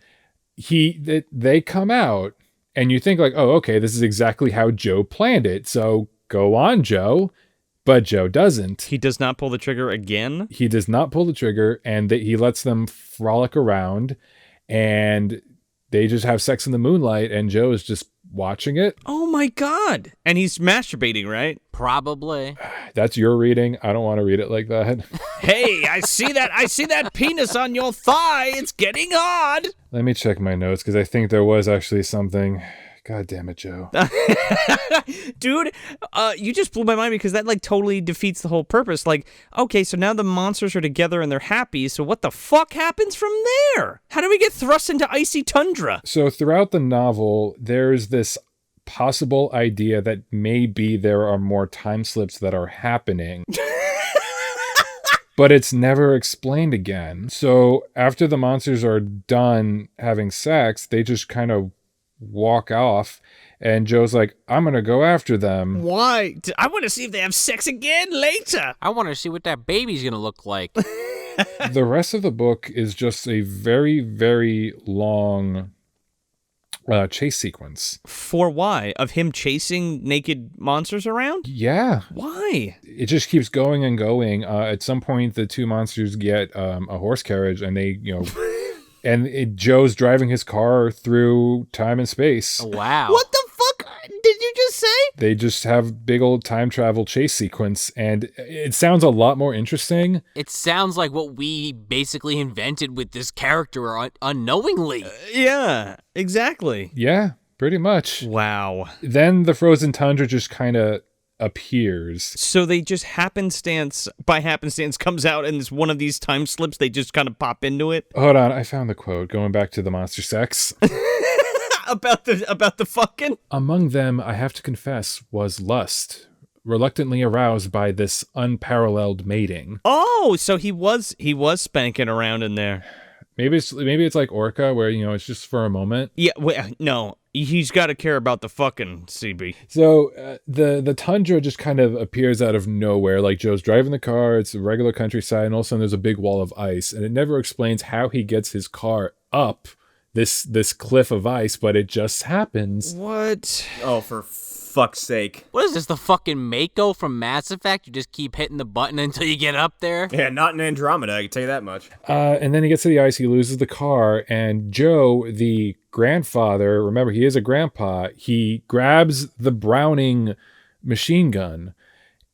Speaker 2: They come out, and you think like, oh, okay, this is exactly how Joe planned it. So go on, Joe. But Joe doesn't.
Speaker 1: He does not pull the trigger again.
Speaker 2: He does not pull the trigger, and he lets them frolic around, and they just have sex in the moonlight, and Joe is just watching it.
Speaker 1: Oh my God. And he's masturbating, right?
Speaker 3: Probably.
Speaker 2: That's your reading. I don't want to read it like that.
Speaker 1: Hey, I see that penis on your thigh. It's getting hard.
Speaker 2: Let me check my notes because I think there was actually something. God damn it, Joe.
Speaker 1: Dude, you just blew my mind because that like totally defeats the whole purpose. Like, okay, so now the monsters are together and they're happy. So what the fuck happens from there? How do we get thrust into icy tundra?
Speaker 2: So throughout the novel, there's this possible idea that maybe there are more time slips that are happening. But it's never explained again. So after the monsters are done having sex, they just kind of walk off. And Joe's like, I'm going to go after them.
Speaker 1: Why? I want to see if they have sex again later.
Speaker 3: I want to see what that baby's going to look like.
Speaker 2: The rest of the book is just a very, very long chase sequence.
Speaker 1: For why? Of him chasing naked monsters around?
Speaker 2: Yeah.
Speaker 1: Why?
Speaker 2: It just keeps going and going. At some point, the 2 monsters get a horse carriage, and they, Joe's driving his car through time and space.
Speaker 3: Wow.
Speaker 1: What the fuck did you just say?
Speaker 2: They just have big old time travel chase sequence, and it sounds a lot more interesting.
Speaker 3: It sounds like what we basically invented with this character unknowingly.
Speaker 1: Yeah, exactly.
Speaker 2: Yeah, pretty much.
Speaker 1: Wow.
Speaker 2: Then the frozen tundra just kind of appears.
Speaker 1: So they just by happenstance comes out and it's one of these time slips. They just kind of pop into it.
Speaker 2: Hold on, I found the quote. Going back to the monster sex.
Speaker 1: about the fucking.
Speaker 2: Among them, I have to confess, was lust, reluctantly aroused by this unparalleled mating.
Speaker 1: Oh, so he was spanking around in there.
Speaker 2: Maybe it's like Orca, where it's just for a moment.
Speaker 1: Yeah, no, he's got to care about the fucking CB.
Speaker 2: So the tundra just kind of appears out of nowhere. Like Joe's driving the car, it's a regular countryside, and all of a sudden there's a big wall of ice, and it never explains how he gets his car up this cliff of ice, but it just happens.
Speaker 1: What?
Speaker 4: Oh, for fuck's sake.
Speaker 3: What is this, the fucking Mako from Mass Effect? You just keep hitting the button until you get up there?
Speaker 4: Yeah, not in Andromeda, I can tell you that much.
Speaker 2: And then he gets to the ice, he loses the car, and Joe, the grandfather, remember he is a grandpa, he grabs the Browning machine gun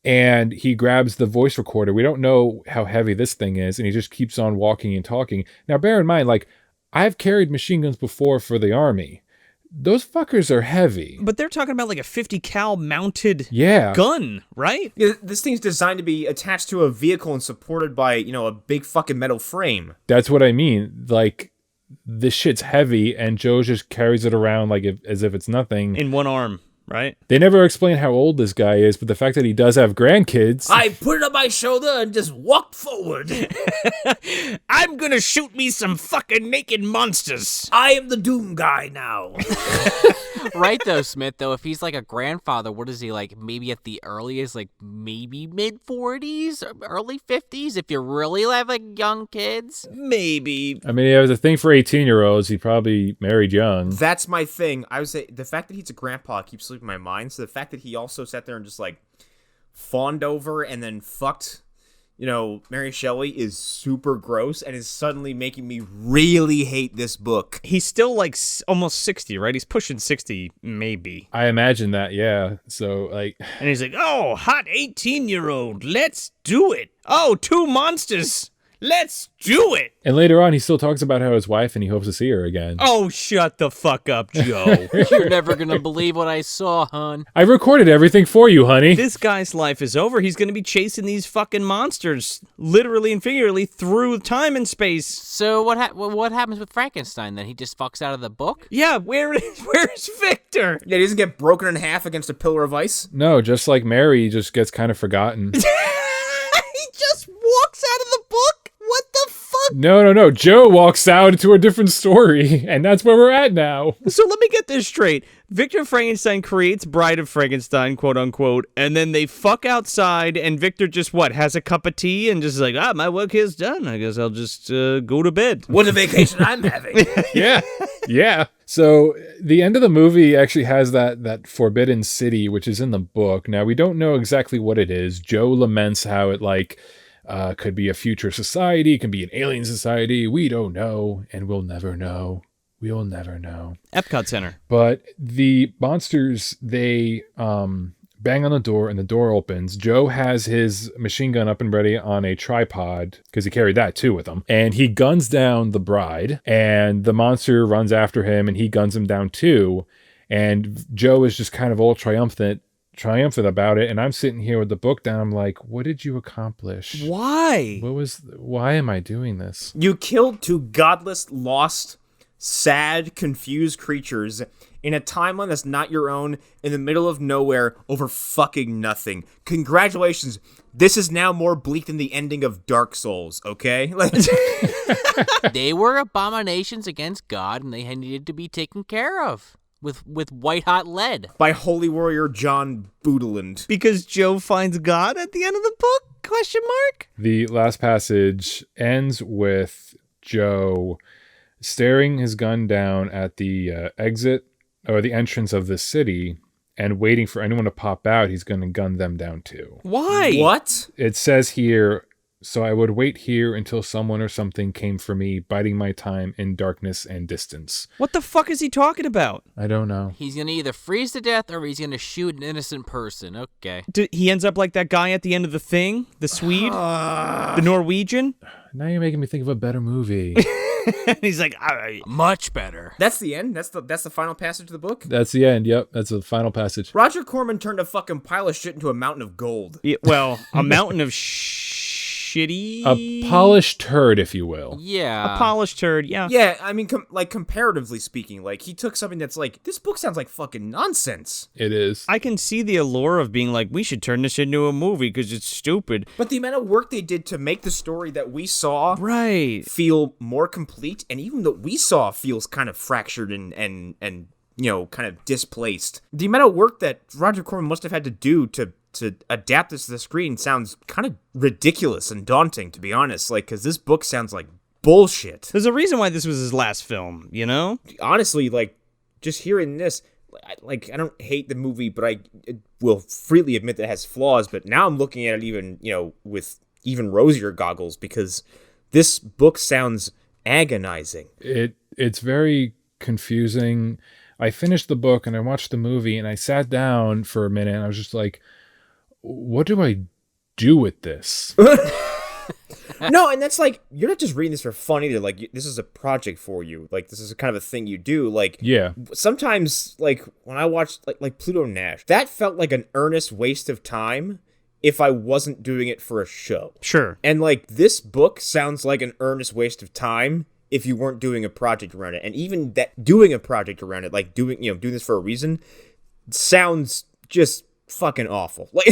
Speaker 2: and he grabs the voice recorder. We don't know how heavy this thing is, and he just keeps on walking and talking. Now bear in mind, like, I've carried machine guns before for the army. Those fuckers are heavy.
Speaker 1: But they're talking about like a 50 cal mounted gun, right?
Speaker 4: Yeah, this thing's designed to be attached to a vehicle and supported by, a big fucking metal frame.
Speaker 2: That's what I mean. Like, this shit's heavy, and Joe just carries it around like as if it's nothing.
Speaker 1: In one arm, right?
Speaker 2: They never explain how old this guy is, but the fact that he does have grandkids.
Speaker 5: I put it on my shoulder and just walked forward.
Speaker 1: I'm gonna shoot me some fucking naked monsters.
Speaker 5: I am the Doom guy now.
Speaker 3: Right, though, Smith, though, if he's like a grandfather, what is he, like, maybe at the earliest, like, maybe mid-40s, early 50s, if you really have, like, young kids?
Speaker 1: Maybe.
Speaker 2: I mean, he has a thing for 18-year-olds. He probably married young.
Speaker 4: That's my thing. I would say the fact that he's a grandpa keeps slipping my mind. So the fact that he also sat there and just, like, fawned over and then fucked, Mary Shelley is super gross and is suddenly making me really hate this book.
Speaker 1: He's still like almost 60, right? He's pushing 60, maybe.
Speaker 2: I imagine that, yeah. So, like...
Speaker 1: And he's like, oh, hot 18-year-old, let's do it. Oh, two monsters, let's do it.
Speaker 2: And later on, he still talks about how his wife and he hopes to see her again.
Speaker 1: Oh, shut the fuck up, Joe.
Speaker 3: You're never gonna believe what I saw, hon.
Speaker 2: I recorded everything for you, honey.
Speaker 1: This guy's life is over. He's going to be chasing these fucking monsters, literally and figuratively, through time and space.
Speaker 3: So what happens with Frankenstein, then? He just fucks out of the book?
Speaker 1: Yeah, where's Victor?
Speaker 4: Yeah, he doesn't get broken in half against a pillar of ice.
Speaker 2: No, just like Mary, he just gets kind of forgotten.
Speaker 1: He just walks out of the book? What the fuck?
Speaker 2: No. Joe walks out into a different story, and that's where we're at now.
Speaker 1: So let me get this straight. Victor Frankenstein creates Bride of Frankenstein, quote unquote, and then they fuck outside, and Victor just has a cup of tea and just like, my work here's done. I guess I'll just go to bed.
Speaker 5: What a vacation I'm having.
Speaker 2: Yeah. So the end of the movie actually has that forbidden city, which is in the book. Now, we don't know exactly what it is. Joe laments how it, could be a future society, can be an alien society. We don't know, and we'll never know. We'll never know.
Speaker 1: Epcot Center.
Speaker 2: But the monsters, they bang on the door, and the door opens. Joe has his machine gun up and ready on a tripod, because he carried that too with him. And he guns down the bride, and the monster runs after him, and he guns him down too. And Joe is just kind of all triumphant about it, and I'm sitting here with the book down. I'm like, what did you accomplish?
Speaker 1: Why?
Speaker 2: Why am I doing this?
Speaker 4: You killed two godless, lost, sad, confused creatures in a timeline that's not your own, in the middle of nowhere, over fucking nothing. Congratulations. This is now more bleak than the ending of Dark Souls, okay?
Speaker 3: They were abominations against God, and they needed to be taken care of. With white-hot lead.
Speaker 4: By holy warrior John Boodland.
Speaker 1: Because Joe finds God at the end of the book? Question mark?
Speaker 2: The last passage ends with Joe staring his gun down at the exit or the entrance of the city and waiting for anyone to pop out. He's going to gun them down too.
Speaker 1: Why?
Speaker 4: What?
Speaker 2: It says here, so I would wait here until someone or something came for me, biding my time in darkness and distance.
Speaker 1: What the fuck is he talking about?
Speaker 2: I don't know.
Speaker 3: He's going to either freeze to death or he's going to shoot an innocent person. Okay.
Speaker 1: He ends up like that guy at the end of The Thing, the Swede, the Norwegian.
Speaker 2: Now you're making me think of a better movie.
Speaker 1: And he's like, all right.
Speaker 3: Much better.
Speaker 4: That's the end. That's the final passage of the book.
Speaker 2: That's the end. Yep, that's the final passage.
Speaker 4: Roger Corman turned a fucking pile of shit into a mountain of gold.
Speaker 1: Yeah, well, a mountain of shitty.
Speaker 2: A polished turd, if you will.
Speaker 3: Yeah.
Speaker 1: A polished turd, yeah.
Speaker 4: Yeah, I mean, comparatively speaking, like, he took something that's like, this book sounds like fucking nonsense.
Speaker 2: It is.
Speaker 1: I can see the allure of being like, we should turn this into a movie because it's stupid.
Speaker 4: But the amount of work they did to make the story that we saw
Speaker 1: Right.
Speaker 4: feel more complete, and even that we saw feels kind of fractured and you know, kind of displaced. The amount of work that Roger Corman must have had to do to adapt this to the screen sounds kind of ridiculous and daunting, to be honest. Like, because this book sounds like bullshit.
Speaker 1: There's a reason why this was his last film, you know?
Speaker 4: Honestly, like, just hearing this, I don't hate the movie, but I will freely admit that it has flaws. But now I'm looking at it even, you know, with even rosier goggles, because this book sounds agonizing.
Speaker 2: It's very confusing. I finished the book and I watched the movie and I sat down for a minute and I was just like, what do I do with this?
Speaker 4: No, and that's like, you're not just reading this for fun either. Like, this is a project for you. Like, this is a kind of a thing you do. Like,
Speaker 2: Yeah.
Speaker 4: sometimes, like, when I watched like Pluto Nash, that felt like an earnest waste of time if I wasn't doing it for a show.
Speaker 1: Sure.
Speaker 4: And like, this book sounds like an earnest waste of time if you weren't doing a project around it. And even that, doing a project around it, like doing this for a reason, sounds just fucking awful. Like,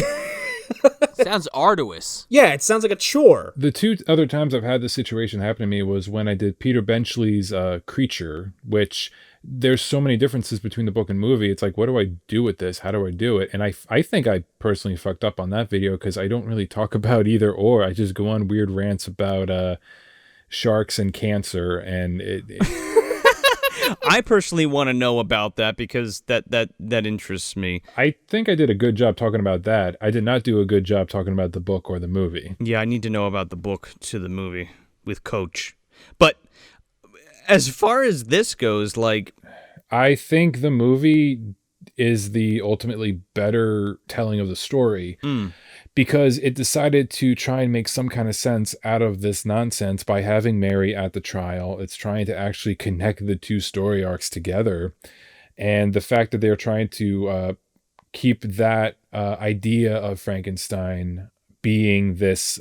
Speaker 3: Sounds arduous.
Speaker 4: yeah, it sounds like a chore.
Speaker 2: The two other times I've had this situation happen to me was when I did Peter Benchley's Creature, which there's so many differences between the book and movie. It's like, what do I do with this? How do I do it? And I think I personally fucked up on that video because I don't really talk about either or. I just go on weird rants about sharks and cancer, and
Speaker 1: I personally want to know about that because that interests me.
Speaker 2: I think I did a good job talking about that. I did not do a good job talking about the book or the movie.
Speaker 1: Yeah, I need to know about the book to the movie with Coach. But as far as this goes, like,
Speaker 2: I think the movie is the ultimately better telling of the story because it decided to try and make some kind of sense out of this nonsense by having Mary at the trial. It's trying to actually connect the two story arcs together. And the fact that they're trying to keep that idea of Frankenstein being this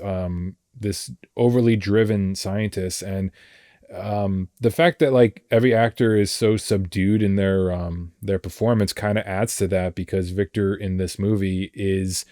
Speaker 2: this overly driven scientist, and the fact that like every actor is so subdued in their performance kind of adds to that, because Victor in this movie is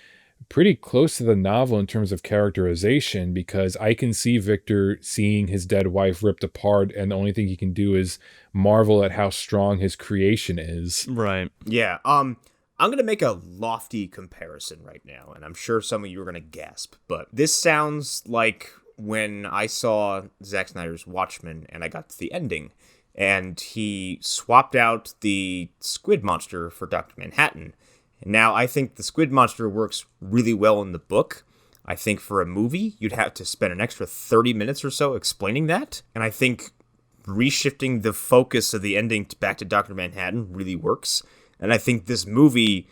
Speaker 2: pretty close to the novel in terms of characterization, because I can see Victor seeing his dead wife ripped apart and the only thing he can do is marvel at how strong his creation is.
Speaker 1: right.
Speaker 4: Yeah, I'm going to make a lofty comparison right now, and I'm sure some of you are going to gasp, but this sounds like when I saw Zack Snyder's Watchmen and I got to the ending, and he swapped out the squid monster for Dr. Manhattan. And now I think the squid monster works really well in the book. I think for a movie, you'd have to spend an extra 30 minutes or so explaining that. And I think reshifting the focus of the ending back to Dr. Manhattan really works. And I think this movie,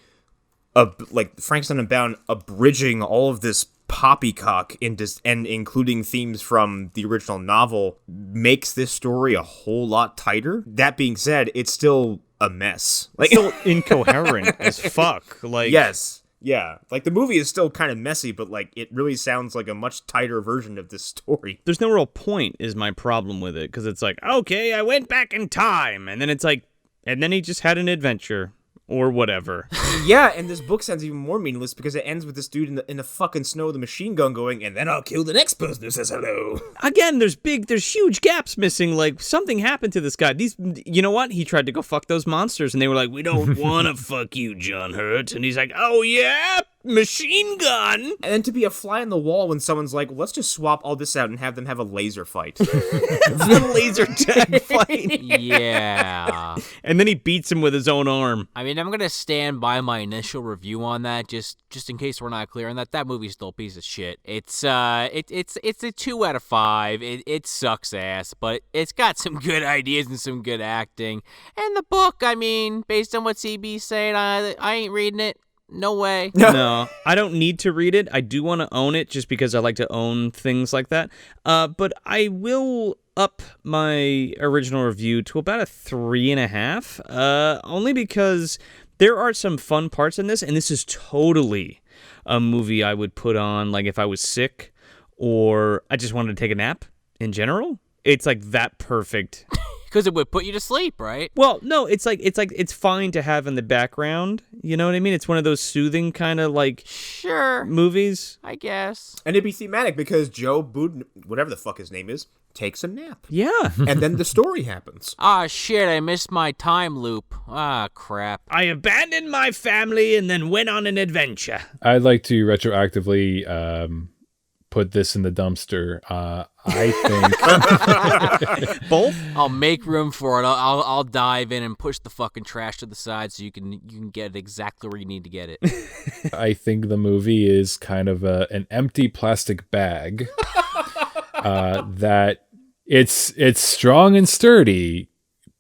Speaker 4: like Frankenstein Unbound, abridging all of this poppycock and including themes from the original novel, makes this story a whole lot tighter. That being said, it's still a mess. Like,
Speaker 1: Still incoherent as fuck. Like,
Speaker 4: yes. Yeah. Like, the movie is still kind of messy, but like, it really sounds like a much tighter version of this story.
Speaker 1: there's no real point is my problem with it, because it's like, okay, I went back in time, and then it's like, and then he just had an adventure or whatever.
Speaker 4: Yeah, and this book sounds even more meaningless because it ends with this dude in the fucking snow with a machine gun going, and then I'll kill the next person who says hello.
Speaker 1: Again, there's huge gaps missing. Like, something happened to this guy. You know what? He tried to go fuck those monsters, and they were like, we don't want to fuck you, John Hurt. And he's like, oh yeah, machine gun.
Speaker 4: And then to be a fly on the wall when someone's like, let's just swap all this out and have them have a laser fight.
Speaker 1: The laser tag fight.
Speaker 3: Yeah.
Speaker 1: And then he beats him with his own arm.
Speaker 3: I mean, I'm gonna stand by my initial review on that, just in case we're not clear on that. That movie's still a piece of shit. It's it's a 2 out of 5. It sucks ass, but it's got some good ideas and some good acting. And the book, I mean, based on what CB's saying, I ain't reading it. No way.
Speaker 1: No, I don't need to read it. I do want to own it just because I like to own things like that. But I will up my original review to about a 3.5, only because there are some fun parts in this, and this is totally a movie I would put on like if I was sick or I just wanted to take a nap in general. It's like that perfect.
Speaker 3: Because it would put you to sleep, right?
Speaker 1: Well, no, it's fine to have in the background. You know what I mean? It's one of those soothing kind of like
Speaker 3: Sure,
Speaker 1: movies.
Speaker 3: I guess.
Speaker 4: And it'd be thematic because Joe Buden, whatever the fuck his name is, takes a nap.
Speaker 1: Yeah.
Speaker 4: And then the story happens.
Speaker 3: Ah, shit, I missed my time loop. Ah, crap.
Speaker 5: I abandoned my family and then went on an adventure.
Speaker 2: I'd like to retroactively put this in the dumpster. I think
Speaker 1: Both?
Speaker 3: I'll make room for it. I'll dive in and push the fucking trash to the side so you can get it exactly where you need to get it.
Speaker 2: I think the movie is kind of an empty plastic bag that it's strong and sturdy,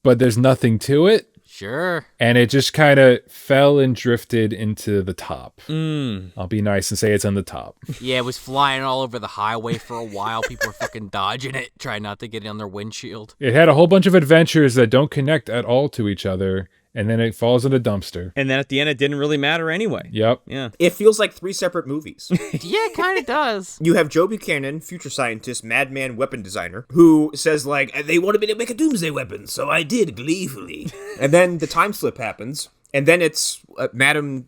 Speaker 2: but there's nothing to it.
Speaker 3: Sure.
Speaker 2: And it just kind of fell and drifted into the top. I'll be nice and say it's on the top.
Speaker 3: Yeah, it was flying all over the highway for a while. People were fucking dodging it, trying not to get it on their windshield.
Speaker 2: It had a whole bunch of adventures that don't connect at all to each other, and then it falls in a dumpster.
Speaker 1: And then at the end, it didn't really matter anyway.
Speaker 2: Yep.
Speaker 1: Yeah.
Speaker 4: It feels like 3 separate movies.
Speaker 3: Yeah, it kind of does.
Speaker 4: You have Joe Buchanan, future scientist, madman weapon designer, who says, like,
Speaker 5: They wanted me to make a doomsday weapon, so I did gleefully.
Speaker 4: and then the time slip happens, and then it's Madame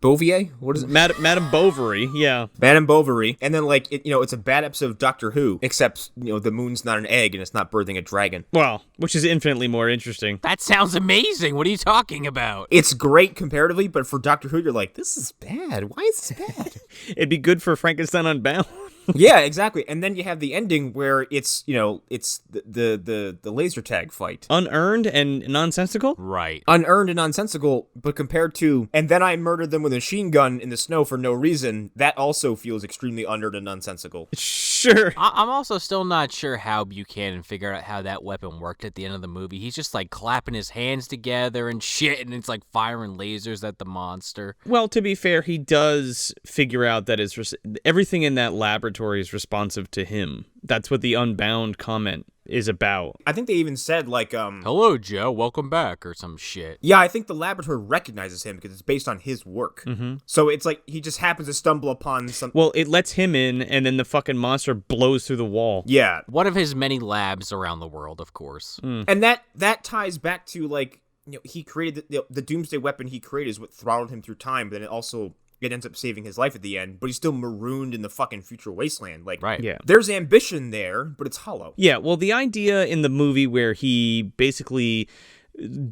Speaker 4: Bovary? What is it?
Speaker 1: Madame Bovary, yeah.
Speaker 4: Madame Bovary. And then, like, it's a bad episode of Doctor Who, except, the moon's not an egg and it's not birthing a dragon.
Speaker 1: Well, which is infinitely more interesting.
Speaker 3: That sounds amazing. What are you talking about?
Speaker 4: It's great comparatively, but for Doctor Who, you're like, this is bad. Why is this bad?
Speaker 1: It'd be good for Frankenstein Unbound.
Speaker 4: Yeah, exactly. And then you have the ending where it's the laser tag fight.
Speaker 1: Unearned and nonsensical?
Speaker 3: Right.
Speaker 4: Unearned and nonsensical, but compared to, and then I murdered them with a machine gun in the snow for no reason, that also feels extremely unearned and nonsensical.
Speaker 1: Sure.
Speaker 3: I'm also still not sure how Buchanan figured out how that weapon worked at the end of the movie. He's just like clapping his hands together and shit, and it's like firing lasers at the monster.
Speaker 1: Well, to be fair, he does figure out that everything in that laboratory is responsive to him. That's what the Unbound comment is about.
Speaker 4: I think they even said, like,
Speaker 3: Hello, Joe. Welcome back, or some shit.
Speaker 4: yeah, I think the laboratory recognizes him because it's based on his work.
Speaker 1: Mm-hmm.
Speaker 4: So it's like he just happens to stumble upon some.
Speaker 1: Well, it lets him in, and then the fucking monster blows through the wall.
Speaker 4: Yeah.
Speaker 3: One of his many labs around the world, of course.
Speaker 4: And that ties back to, like, he created the doomsday weapon he created is what throttled him through time, but then it ends up saving his life at the end, but he's still marooned in the fucking future wasteland. Like,
Speaker 3: Right.
Speaker 1: Yeah.
Speaker 4: there's ambition there, but it's hollow.
Speaker 1: Yeah, well, the idea in the movie where he basically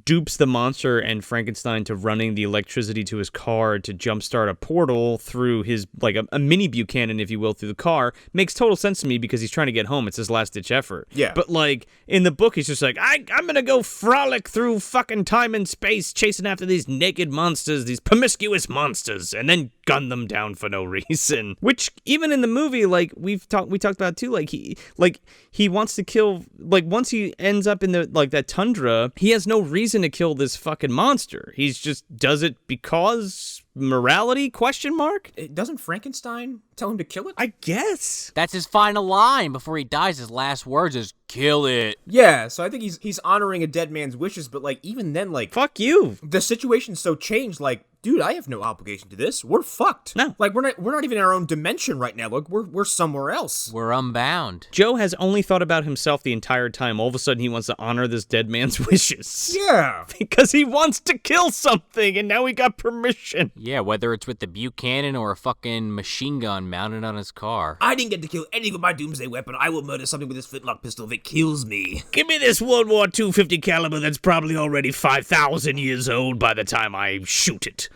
Speaker 1: dupes the monster and Frankenstein to running the electricity to his car to jumpstart a portal through his, like a mini Buchanan, if you will, through the car, makes total sense to me because he's trying to get home. It's his last-ditch effort.
Speaker 4: Yeah.
Speaker 1: But, like, in the book, he's just like, I'm gonna go frolic through fucking time and space chasing after these naked monsters, these promiscuous monsters, and then gun them down for no reason. Which, even in the movie, like, we talked about, too, he wants to kill, like, once he ends up in the, like, that tundra, he has no reason to kill this fucking monster. He's just does it because morality, question mark?
Speaker 4: Doesn't Frankenstein tell him to kill it?
Speaker 1: I guess.
Speaker 3: That's his final line before he dies. His last words is, kill it.
Speaker 4: Yeah, so I think he's honoring a dead man's wishes, but, like, even then, like,
Speaker 1: Fuck you.
Speaker 4: the situation's so changed, like, dude, I have no obligation to this. We're fucked.
Speaker 1: No.
Speaker 4: Like, we're not even in our own dimension right now. Like, we're somewhere else.
Speaker 3: We're unbound.
Speaker 1: Joe has only thought about himself the entire time. All of a sudden, he wants to honor this dead man's wishes.
Speaker 4: Yeah.
Speaker 1: Because he wants to kill something, and now he got permission.
Speaker 3: Yeah, whether it's with the Buchanan or a fucking machine gun mounted on his car.
Speaker 5: I didn't get to kill anything with my doomsday weapon. I will murder something with this flintlock pistol if it kills me. Give me this World War II 50 caliber that's probably already 5,000 years old by the time I shoot it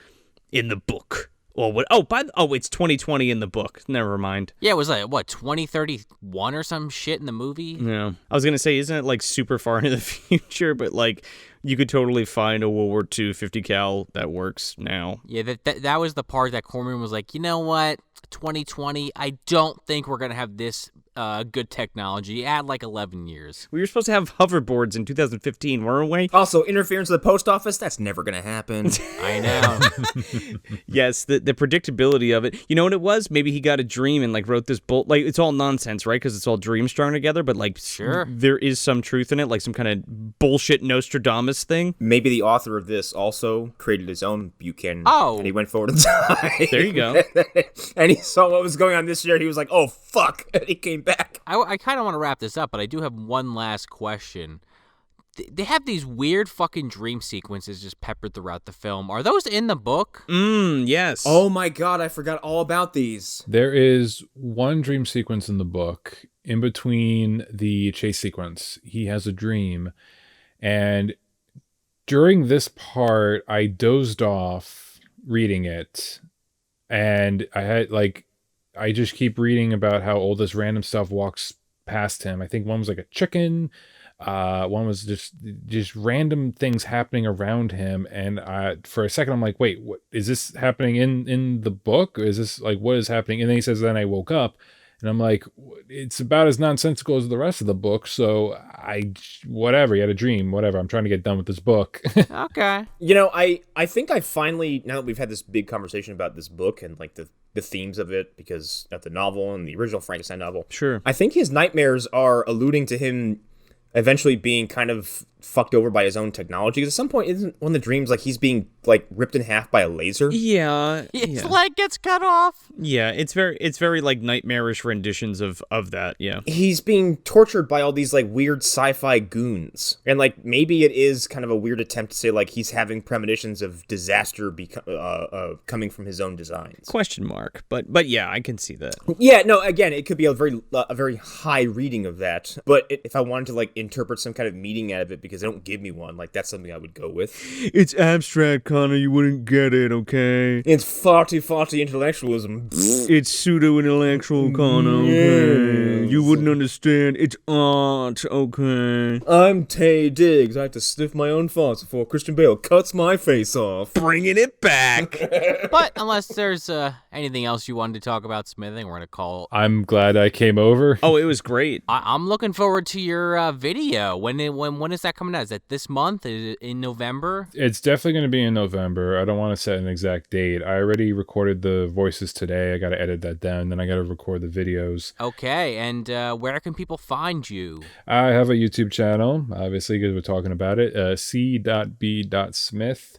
Speaker 5: in the book. Or what? It's 2020 in the book. Never mind.
Speaker 3: Yeah, it was like, what, 2031 or some shit in the movie?
Speaker 1: No. I was going to say, isn't it like super far into the future? But like, you could totally find a World War II 50 cal that works now.
Speaker 3: Yeah, that was the part that Corman was like, you know what? 2020, I don't think we're going to have this good technology. Add like 11 years.
Speaker 1: We were supposed to have hoverboards in 2015, weren't we?
Speaker 4: Also, interference with the post office, that's never going to happen.
Speaker 3: I know.
Speaker 1: Yes, the predictability of it. You know what it was? Maybe he got a dream and like wrote this like it's all nonsense, right? Because it's all dreams strung together. But like,
Speaker 3: Sure,
Speaker 1: there is some truth in it, like some kind of bullshit Nostradamus thing.
Speaker 4: Maybe the author of this also created his own Buchanan.
Speaker 3: Oh.
Speaker 4: And he went forward in time.
Speaker 1: There you go.
Speaker 4: And he saw what was going on this year. He was like, oh, fuck. And he came back.
Speaker 3: I kind of want to wrap this up, but I do have one last question. They have these weird fucking dream sequences just peppered throughout the film. Are those in the book?
Speaker 1: Yes.
Speaker 4: Oh, my God. I forgot all about these.
Speaker 2: There is one dream sequence in the book in between the chase sequence. He has a dream, and during this part, I dozed off reading it, and I just keep reading about how all this random stuff walks past him. I think one was like a chicken. One was just random things happening around him, and for a second I'm like, wait, what is this happening in the book? Or is this like, what is happening? And then he says, then I woke up, and I'm like, it's about as nonsensical as the rest of the book. So whatever, he had a dream, whatever. I'm trying to get done with this book.
Speaker 3: Okay.
Speaker 4: You know, I think I finally, now that we've had this big conversation about this book and like the themes of it, because of the novel and the original Frankenstein novel.
Speaker 1: Sure.
Speaker 4: I think his nightmares are alluding to him eventually being kind of fucked over by his own technology. Because at some point, isn't one of the dreams like he's being like ripped in half by a laser?
Speaker 1: Yeah.
Speaker 3: His leg gets cut off.
Speaker 1: Yeah, it's very like nightmarish renditions of that. Yeah.
Speaker 4: He's being tortured by all these like weird sci-fi goons, and like maybe it is kind of a weird attempt to say like he's having premonitions of disaster coming from his own designs.
Speaker 1: Question mark. But yeah, I can see that.
Speaker 4: Yeah, no, again, it could be a very high reading of that, but if I wanted to like interpret some kind of meaning out of it because they don't give me one, like that's something I would go with.
Speaker 1: It's abstract, Connor. You wouldn't get it, okay?
Speaker 4: It's farty intellectualism.
Speaker 1: It's pseudo-intellectual, Connor, okay? You wouldn't understand. It's art, okay?
Speaker 4: I'm Tay Diggs. I have to sniff my own farts before Christian Bale cuts my face off.
Speaker 1: Bringing it back.
Speaker 3: But unless there's anything else you wanted to talk about, Smith, I think we're going to call.
Speaker 2: I'm glad I came over.
Speaker 1: Oh, it was great.
Speaker 3: I'm looking forward to your video. When is that coming out? Is that this month? Is it in November?
Speaker 2: It's definitely going to be in November. I don't want to set an exact date. I already recorded the voices today. I got to edit that down. Then I got to record the videos.
Speaker 3: Okay, and where can people find you?
Speaker 2: I have a YouTube channel, obviously, because we're talking about it. C.B.Smith.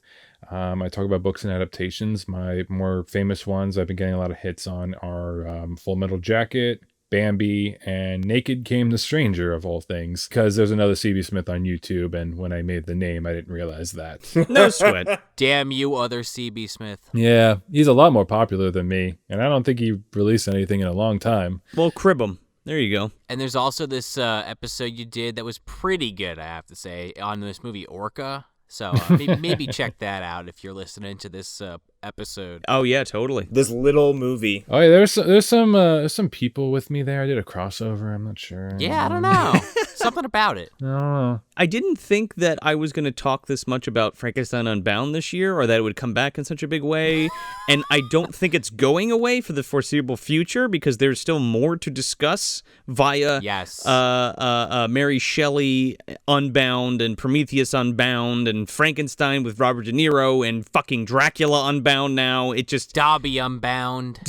Speaker 2: I talk about books and adaptations. My more famous ones I've been getting a lot of hits on are Full Metal Jacket, Bambi, and Naked Came the Stranger, of all things, because there's another C.B. Smith on YouTube, and when I made the name, I didn't realize that.
Speaker 1: No sweat.
Speaker 3: Damn you, other C.B. Smith.
Speaker 2: Yeah, he's a lot more popular than me, and I don't think he released anything in a long time.
Speaker 1: Well, crib 'em. There you go.
Speaker 3: And there's also this episode you did that was pretty good, I have to say, on this movie Orca. So maybe check that out if you're listening to this episode.
Speaker 1: Oh yeah, totally.
Speaker 4: This little movie.
Speaker 2: Oh yeah, there's some people with me there. I did a crossover. I'm not sure.
Speaker 3: Yeah, I don't know. Something about it.
Speaker 2: I don't know.
Speaker 1: I didn't think that I was going to talk this much about Frankenstein Unbound this year, or that it would come back in such a big way. And I don't think it's going away for the foreseeable future, because there's still more to discuss via
Speaker 3: Yes.
Speaker 1: Mary Shelley Unbound and Prometheus Unbound and Frankenstein with Robert De Niro and fucking Dracula Unbound now. It just...
Speaker 3: Dobby Unbound.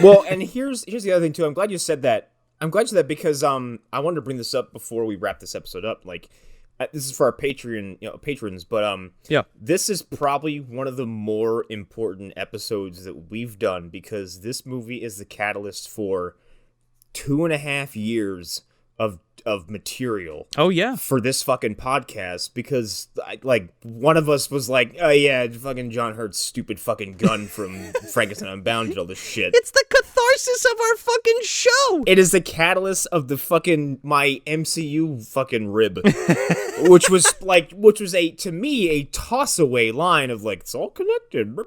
Speaker 4: Well, and here's the other thing too. I'm glad you said that. I'm glad you said that because I wanted to bring this up before we wrap this episode up. Like, this is for our Patreon patrons, but
Speaker 1: yeah,
Speaker 4: this is probably one of the more important episodes that we've done, because this movie is the catalyst for 2.5 years of material.
Speaker 1: Oh yeah,
Speaker 4: for this fucking podcast, because like one of us was like, oh yeah, fucking John Hurt's stupid fucking gun from Frankenstein Unbound and all this shit.
Speaker 1: it's the catharsis of our fucking show.
Speaker 4: It is the catalyst of the fucking my MCU fucking rib, which was a, to me, a toss away line of like, it's all connected.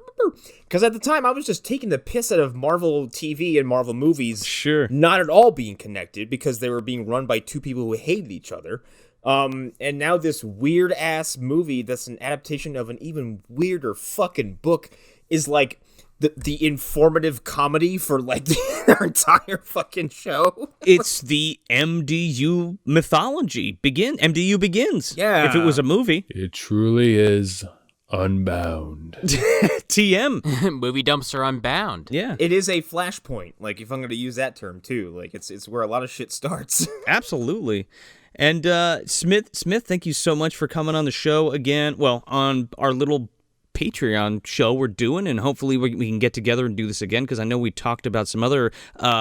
Speaker 4: Because at the time I was just taking the piss out of Marvel TV and Marvel movies,
Speaker 1: Sure,
Speaker 4: not at all being connected, because they were being run by two people who hated each other. And now this weird ass movie that's an adaptation of an even weirder fucking book is like the informative comedy for like their entire fucking show.
Speaker 1: It's the MDU mythology. MDU begins.
Speaker 4: Yeah.
Speaker 1: If it was a movie.
Speaker 2: It truly is Unbound.
Speaker 1: TM.
Speaker 3: Movie Dumpster Unbound.
Speaker 1: Yeah.
Speaker 4: It is a flashpoint, like if I'm going to use that term too. Like it's where a lot of shit starts.
Speaker 1: Absolutely. And Smith, thank you so much for coming on the show again. Well, on our little Patreon show we're doing, and hopefully we can get together and do this again, because I know we talked about some other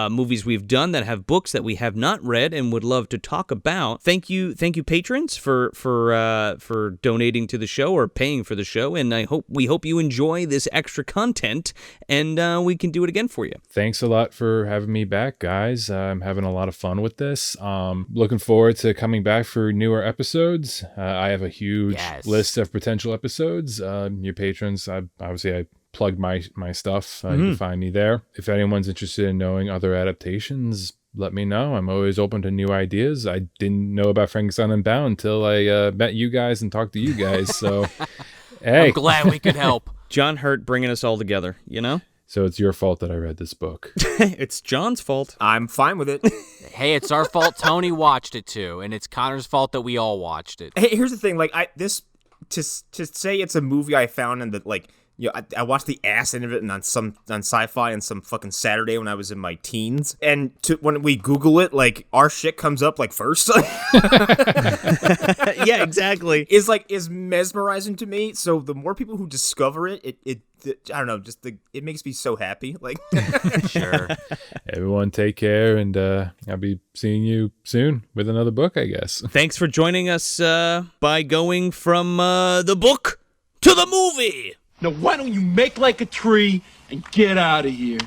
Speaker 1: movies we've done that have books that we have not read and would love to talk about. Thank you patrons for donating to the show or paying for the show, and we hope you enjoy this extra content, and we can do it again for you.
Speaker 2: Thanks a lot for having me back, guys. I'm having a lot of fun with this. Looking forward to coming back for newer episodes. I have a huge list of potential episodes. Your patrons, I plugged my stuff. You can find me there. If anyone's interested in knowing other adaptations, let me know. I'm always open to new ideas. I didn't know about Frankenstein Unbound until I met you guys and talked to you guys. So, hey.
Speaker 3: I'm glad we could help.
Speaker 1: John Hurt bringing us all together, you know?
Speaker 2: So it's your fault that I read this book.
Speaker 1: It's John's fault.
Speaker 4: I'm fine with it.
Speaker 3: Hey, it's our fault Tony watched it too, and it's Connor's fault that we all watched it.
Speaker 4: Hey, here's the thing. Like to say it's a movie I found and that like, you know, I watched the ass end of it and on Sci-Fi on some fucking Saturday when I was in my teens. And when we Google it, like our shit comes up like first.
Speaker 1: Yeah, exactly.
Speaker 4: Is mesmerizing to me. So the more people who discover it, I don't know, it makes me so happy. Like,
Speaker 3: Sure.
Speaker 2: Everyone take care, and I'll be seeing you soon with another book, I guess.
Speaker 1: Thanks for joining us by going from the book to the movie.
Speaker 6: Now, why don't you make like a tree and get out of here?